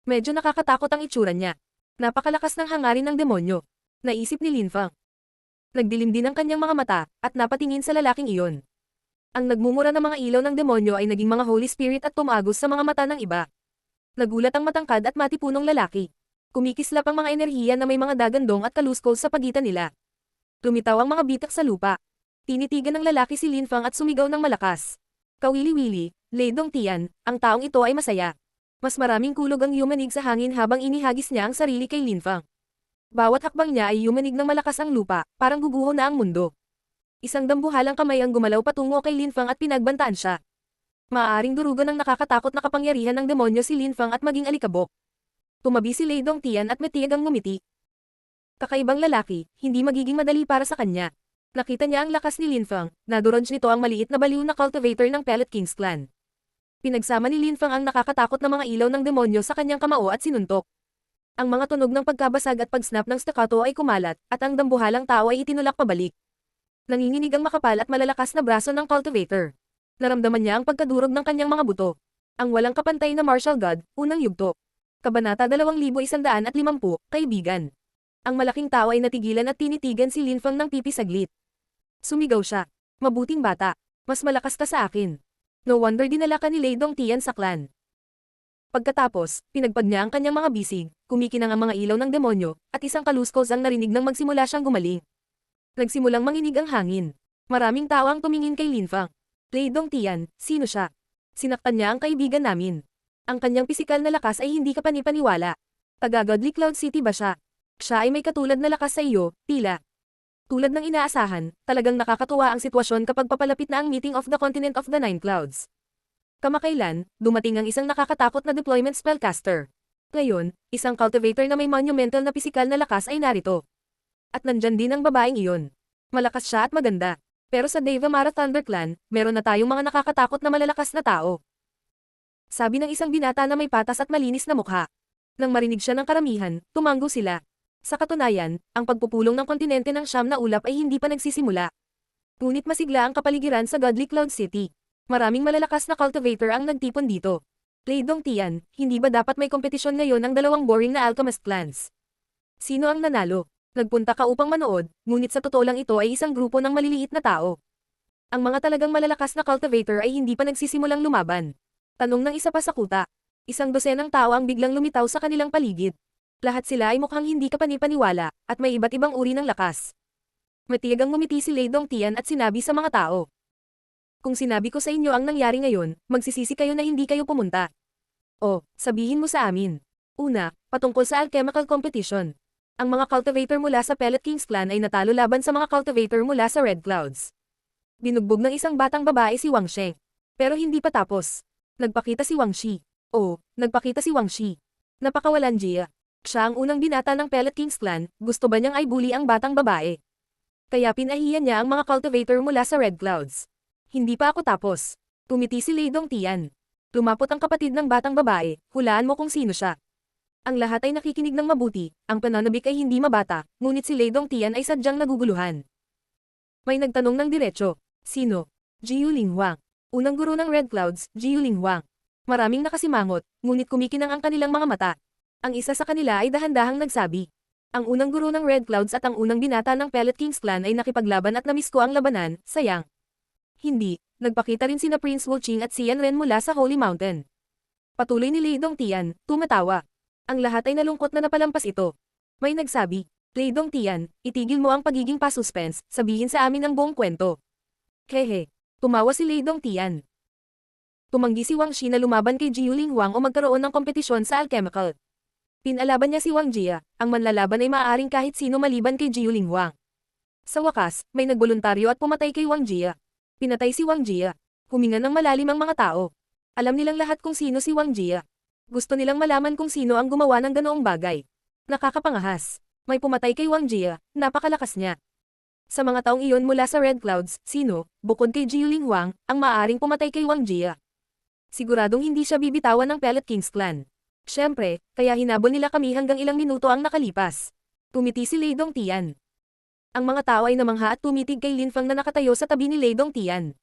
Medyo nakakatakot ang itsura niya. Napakalakas ng hangarin ng demonyo. Naisip ni Lin Feng. Nagdilim din ang kanyang mga mata, at napatingin sa lalaking iyon. Ang nagmumura ng mga ilaw ng demonyo ay naging mga Holy Spirit at tumagos sa mga mata ng iba. Nagulat ang matangkad at matipunong lalaki. Kumikislap ang mga enerhiya na may mga dagandong at kaluskos sa pagitan nila. Lumitaw ang mga bitak sa lupa. Tinitigan ng lalaki si Lin Feng at sumigaw ng malakas. Kawili-wili, Lei Dongtian, ang taong ito ay masaya. Mas maraming kulog ang yumanig sa hangin habang inihagis niya ang sarili kay Linfang. Bawat hakbang niya ay yumanig ng malakas ang lupa, parang guguho na ang mundo. Isang dambuhalang kamay ang gumalaw patungo kay Linfang at pinagbantaan siya. Maaaring durugan ng nakakatakot na kapangyarihan ng demonyo si Linfang at maging alikabok. Tumabi si Lei Dongtian at matiyag ang ngumiti. Kakaibang lalaki, hindi magiging madali para sa kanya. Nakita niya ang lakas ni Linfang, nadurunch nito ang maliit na baliw na cultivator ng Pellet Kings clan. Pinagsama ni Linfang ang nakakatakot na mga ilaw ng demonyo sa kanyang kamao at sinuntok. Ang mga tunog ng pagkabasag at pagsnap ng staccato ay kumalat, at ang dambuhalang tao ay itinulak pabalik. Nanginginig ang makapal at malalakas na braso ng cultivator. Naramdaman niya ang pagkadurog ng kanyang mga buto. Ang walang kapantay na martial god, unang yugto. Kabanata 2150, kaibigan. Ang malaking tao ay natigilan at tinitigan si Linfang ng pipi saglit. Sumigaw siya. Mabuting bata. Mas malakas ka sa akin. No wonder dinala ka ni Lei Dongtian sa clan. Pagkatapos, pinagpag niya ang kanyang mga bisig, kumikinang ang mga ilaw ng demonyo, at isang kaluskos ang narinig nang magsimula siyang gumaling. Nagsimulang manginig ang hangin. Maraming tao ang tumingin kay Linfang. Lei Dongtian, sino siya? Sinaktan niya ang kaibigan namin. Ang kanyang pisikal na lakas ay hindi kapanipaniwala. Taga-Godly Cloud City ba siya? Siya ay may katulad na lakas sa iyo, tila. Tulad ng inaasahan, talagang nakakatuwa ang sitwasyon kapag papalapit na ang meeting of the Continent of the Nine Clouds. Kamakailan, dumating ang isang nakakatakot na deployment spellcaster. Ngayon, isang cultivator na may monumental na pisikal na lakas ay narito. At nandyan din ang babaeng iyon. Malakas siya at maganda. Pero sa Devamara Thunder Clan, meron na tayong mga nakakatakot na malalakas na tao. Sabi ng isang binata na may patas at malinis na mukha. Nang marinig siya ng karamihan, tumanggo sila. Sa katunayan, ang pagpupulong ng kontinente ng Siyam na ulap ay hindi pa nagsisimula. Ngunit masigla ang kapaligiran sa Godly Cloud City. Maraming malalakas na cultivator ang nagtipon dito. Lei Dongtian, hindi ba dapat may kompetisyon ngayon ang dalawang boring na alchemist clans? Sino ang nanalo? Nagpunta ka upang manood, ngunit sa totoo lang ito ay isang grupo ng maliliit na tao. Ang mga talagang malalakas na cultivator ay hindi pa nagsisimulang lumaban. Tanong ng isa pa sa kuta. Isang dosenang tao ang biglang lumitaw sa kanilang paligid. Lahat sila ay mukhang hindi kapanipaniwala, at may iba't ibang uri ng lakas. Matiyag ang ngumiti si Lei Dongtian at sinabi sa mga tao. Kung sinabi ko sa inyo ang nangyari ngayon, magsisisi kayo na hindi kayo pumunta. O, sabihin mo sa amin. Una, patungkol sa alchemical competition. Ang mga cultivator mula sa Pellet Kings clan ay natalo laban sa mga cultivator mula sa Red Clouds. Binugbog ng isang batang babae si Wang Sheng. Pero hindi pa tapos. Nagpakita si Wang Shi. Nagpakita si Wang Shi. Napakawalan Jia. Siya ang unang binata ng Pellet Kings clan, gusto ba niyang ay bully ang batang babae? Kaya pinahiyan niya ang mga cultivator mula sa Red Clouds. Hindi pa ako tapos. Tumiti si Lei Dongtian. Lumapot ang kapatid ng batang babae, hulaan mo kung sino siya. Ang lahat ay nakikinig ng mabuti, ang pananabik ay hindi mabata, ngunit si Lei Dongtian ay sadyang naguguluhan. May nagtanong ng diretso. Sino? Jiu Linghuang. Unang guro ng Red Clouds, Jiu Linghuang. Maraming nakasimangot, ngunit kumikinang ang kanilang mga mata. Ang isa sa kanila ay dahan-dahang nagsabi. Ang unang guro ng Red Clouds at ang unang binata ng Pellet Kings clan ay nakipaglaban at namiss ko ang labanan, sayang. Hindi, nagpakita rin sina Prince Wuqing at Xian Ren mula sa Holy Mountain. Patuloy ni Lei Dongtian, tumatawa. Ang lahat ay nalungkot na napalampas ito. May nagsabi, Lei Dongtian, itigil mo ang pagiging pa-suspense, sabihin sa amin ang buong kwento. Hehe, tumawa si Lei Dongtian. Tumanggi si Wang Shi na lumaban kay Jiu Linghuang o magkaroon ng kompetisyon sa alchemical. Pinalaban niya si Wang Jia, ang manlalaban ay maaaring kahit sino maliban kay Jiu Linghuang. Sa wakas, may nagboluntaryo at pumatay kay Wang Jia. Pinatay si Wang Jia. Huminga ng malalim ang mga tao. Alam nilang lahat kung sino si Wang Jia. Gusto nilang malaman kung sino ang gumawa ng ganoong bagay. Nakakapangahas. May pumatay kay Wang Jia, napakalakas niya. Sa mga taong iyon mula sa Red Clouds, sino, bukod kay Jiu Linghuang, ang maaaring pumatay kay Wang Jia? Siguradong hindi siya bibitawan ng Pellet Kings clan. Siyempre, kaya hinabol nila kami hanggang ilang minuto ang nakalipas. Tumiti si Lei Dongtian. Ang mga tao ay namangha at tumitig kay Linfang na nakatayo sa tabi ni Lei Dongtian.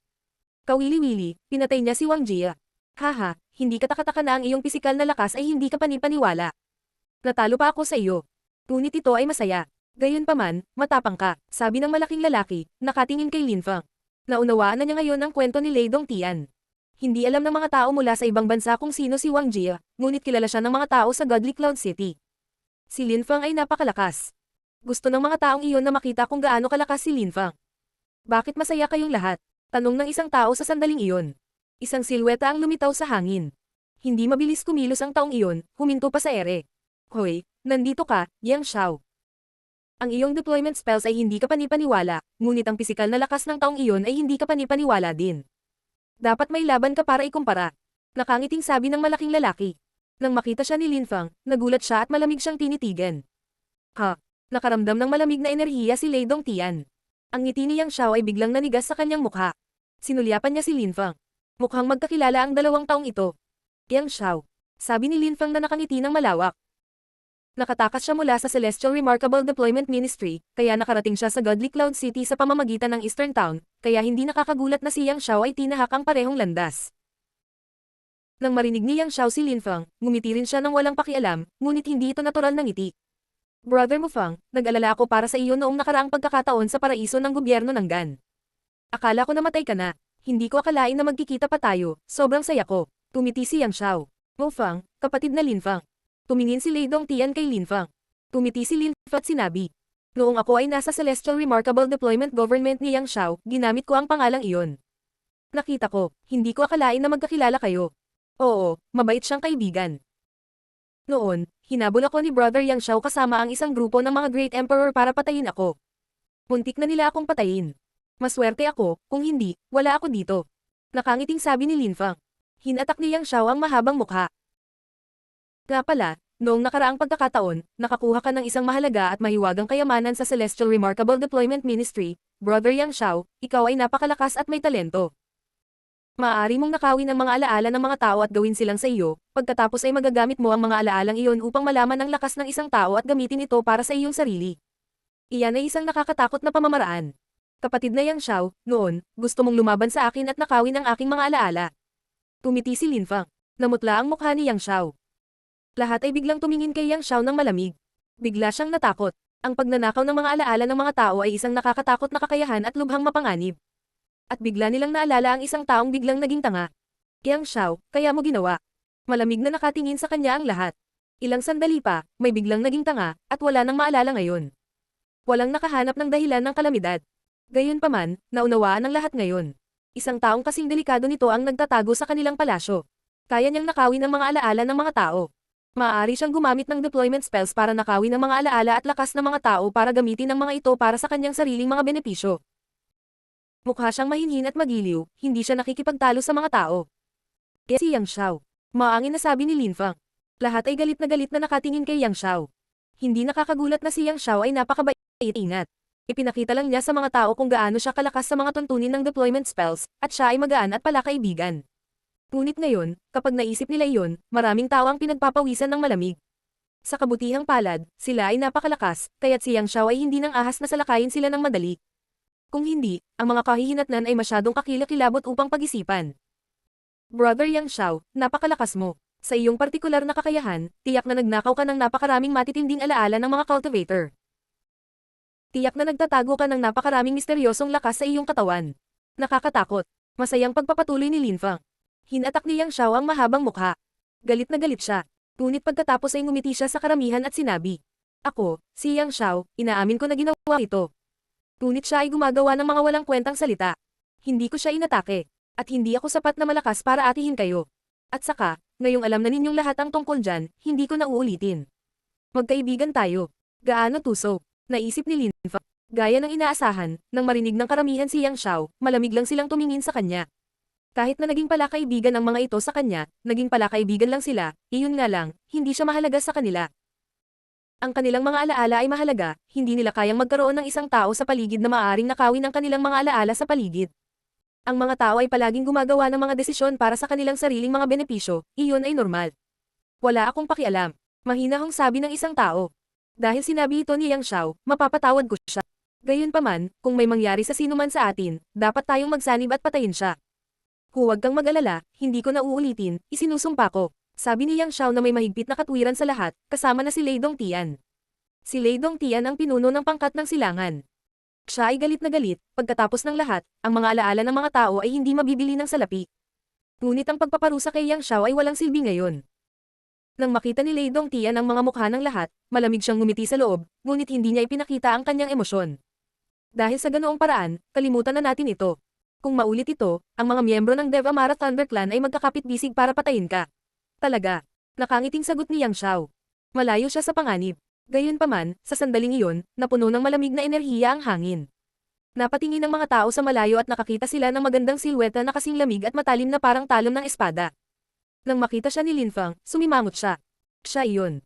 Kawili-wili, pinatay niya si Wang Jia. Haha, hindi katakataka na ang iyong pisikal na lakas ay hindi ka panipaniwala. Natalo pa ako sa iyo. Ngunit ito ay masaya. Gayunpaman, matapang ka, sabi ng malaking lalaki, nakatingin kay Linfang. Naunawaan na niya ngayon ang kwento ni Lei Dongtian. Hindi alam ng mga tao mula sa ibang bansa kung sino si Wang Jia, ngunit kilala siya ng mga tao sa Godly Cloud City. Si Linfang ay napakalakas. Gusto ng mga taong iyon na makita kung gaano kalakas si Linfang. Bakit masaya kayong lahat? Tanong ng isang tao sa sandaling iyon. Isang silweta ang lumitaw sa hangin. Hindi mabilis kumilos ang taong iyon, huminto pa sa ere. Hoy, nandito ka, Yang Xiao. Ang iyong deployment spells ay hindi ka panipaniwala, ngunit ang pisikal na lakas ng taong iyon ay hindi ka panipaniwala din. Dapat may laban ka para ikumpara. Nakangiting sabi ng malaking lalaki. Nang makita siya ni Lin Fang, nagulat siya at malamig siyang tinitigan. Ha? Nakaramdam ng malamig na enerhiya si Lei Dongtian. Ang ngiti ni Yang Xiao ay biglang nanigas sa kanyang mukha. Sinulyapan niya si Lin Fang. Mukhang magkakilala ang dalawang taong ito. Yang Xiao. Sabi ni Lin Fang na nakangiti ng malawak. Nakatakas siya mula sa Celestial Remarkable Deployment Ministry, kaya nakarating siya sa Godly Cloud City sa pamamagitan ng Eastern Town, kaya hindi nakakagulat na si Yang Xiao ay tinahak ang parehong landas. Nang marinig ni Yang Xiao si Lin Fang, ngumiti rin siya ng walang pakialam, ngunit hindi ito natural na ngiti. Brother Mu Fang, nag-alala ako para sa iyo noong nakaraang pagkakataon sa paraiso ng gobyerno ng Gan. Akala ko namatay ka na. Hindi ko akalain na magkikita pa tayo, sobrang saya ko. Tumiti si Yang Xiao. Mu Fang, kapatid na Lin Fang. Tumingin si Lei Dongtian kay Lin Fang. Tumiti si Lin Fang at sinabi. Noong ako ay nasa Celestial Remarkable Deployment Government ni Yang Xiao, ginamit ko ang pangalang iyon. Nakita ko, hindi ko akalain na magkakilala kayo. Oo, mabait siyang kaibigan. Noon, hinabol ako ni Brother Yang Xiao kasama ang isang grupo ng mga Great Emperor para patayin ako. Muntik na nila akong patayin. Maswerte ako, kung hindi, wala ako dito. Nakangiting sabi ni Lin Fang. Hinatak ni Yang Xiao ang mahabang mukha. Nga pala, noong nakaraang pagkakataon, nakakuha ka ng isang mahalaga at mahiwagang kayamanan sa Celestial Remarkable Deployment Ministry, Brother Yang Xiao, ikaw ay napakalakas at may talento. Maaari mong nakawin ang mga alaala ng mga tao at gawin silang sa iyo, pagkatapos ay magagamit mo ang mga alaalang iyon upang malaman ang lakas ng isang tao at gamitin ito para sa iyong sarili. Iyan ay isang nakakatakot na pamamaraan. Kapatid na Yang Xiao, noon, gusto mong lumaban sa akin at nakawin ang aking mga alaala. Tumiti si Lin Fang. Namutla ang mukha ni Yang Xiao. Lahat ay biglang tumingin kay Yang Xiao ng malamig. Bigla siyang natakot. Ang pagnanakaw ng mga alaala ng mga tao ay isang nakakatakot na kakayahan at lubhang mapanganib. At bigla nilang naalala ang isang taong biglang naging tanga. Yang Xiao, kaya mo ginawa. Malamig na nakatingin sa kanya ang lahat. Ilang sandali pa, may biglang naging tanga, at wala nang maalala ngayon. Walang nakahanap ng dahilan ng kalamidad. Gayunpaman, naunawaan ng lahat ngayon. Isang taong kasing delikado nito ang nagtatago sa kanilang palasyo. Kaya niyang nakawin ang mga alaala ng mga tao. Maaari siyang gumamit ng deployment spells para nakawin ang mga alaala at lakas ng mga tao para gamitin ang mga ito para sa kanyang sariling mga benepisyo. Mukha siyang mahinhin at magiliw, hindi siya nakikipagtalo sa mga tao. Kaya si Yang Xiao. Maangin na sabi ni Lin Fang. Lahat ay galit na nakatingin kay Yang Xiao. Hindi nakakagulat na si Yang Xiao ay napakabait-ingat. Ipinakita lang niya sa mga tao kung gaano siya kalakas sa mga tuntunin ng deployment spells, at siya ay magaan at palakaibigan. Ngunit ngayon, kapag naisip nila iyon, maraming tao ang pinagpapawisan ng malamig. Sa kabutihang palad, sila ay napakalakas, kaya't si Yang Xiao ay hindi nang ahas na salakayin sila ng madali. Kung hindi, ang mga kahihinatnan ay masyadong kakilakilabot upang pag-isipan. Brother Yang Xiao, napakalakas mo. Sa iyong partikular na kakayahan, tiyak na nagnakaw ka ng napakaraming matitinding alaala ng mga cultivator. Tiyak na nagtatago ka ng napakaraming misteryosong lakas sa iyong katawan. Nakakatakot. Masayang pagpapatuloy ni Lin Fang. Hinatak ni Yang Xiao ang mahabang mukha. Galit na galit siya. Ngunit pagkatapos ay ngumiti siya sa karamihan at sinabi. Ako, si Yang Xiao, inaamin ko na ginawa ito. Ngunit siya ay gumagawa ng mga walang kwentang salita. Hindi ko siya inatake. At hindi ako sapat na malakas para atihin kayo. At saka, ngayong alam na ninyong lahat ang tungkol dyan, hindi ko na uulitin. Magkaibigan tayo. Gaano tuso? Naisip ni Lin Fang. Gaya ng inaasahan, nang marinig ng karamihan si Yang Xiao, malamig lang silang tumingin sa kanya. Kahit na naging palakaibigan ang mga ito sa kanya, naging palakaibigan lang sila, iyon nga lang, hindi siya mahalaga sa kanila. Ang kanilang mga alaala ay mahalaga, hindi nila kayang magkaroon ng isang tao sa paligid na maaaring nakawin ang kanilang mga alaala sa paligid. Ang mga tao ay palaging gumagawa ng mga desisyon para sa kanilang sariling mga benepisyo, iyon ay normal. Wala akong pakialam. Mahinahong sabi ng isang tao. Dahil sinabi ito ni Yang Xiao, mapapatawad ko siya. Gayunpaman, kung may mangyari sa sino man sa atin, dapat tayong magsanib at patayin siya. Huwag kang mag-alala, hindi ko na uulitin, isinusumpa ko. Sabi ni Yang Xiao na may mahigpit na katwiran sa lahat, kasama na si Lei Dongtian. Si Lei Dongtian ang pinuno ng pangkat ng silangan. Siya ay galit na galit, pagkatapos ng lahat, ang mga alaala ng mga tao ay hindi mabibili ng salapi. Ngunit ang pagpaparusa kay Yang Xiao ay walang silbi ngayon. Nang makita ni Lei Dongtian ang mga mukha ng lahat, malamig siyang ngumiti sa loob, ngunit hindi niya ipinakita ang kanyang emosyon. Dahil sa ganoong paraan, kalimutan na natin ito. Kung maulit ito, ang mga miyembro ng Dev Amara Thunder Clan ay magkakapit-bisig para patayin ka. Talaga. Nakangiting sagot ni Yang Xiao. Malayo siya sa panganib. Gayunpaman, sa sandaling iyon, napuno ng malamig na enerhiya ang hangin. Napatingin ang mga tao sa malayo at nakakita sila ng magandang silweta na kasing lamig at matalim na parang talon ng espada. Nang makita siya ni Lin Feng, sumimangot siya. Siya iyon.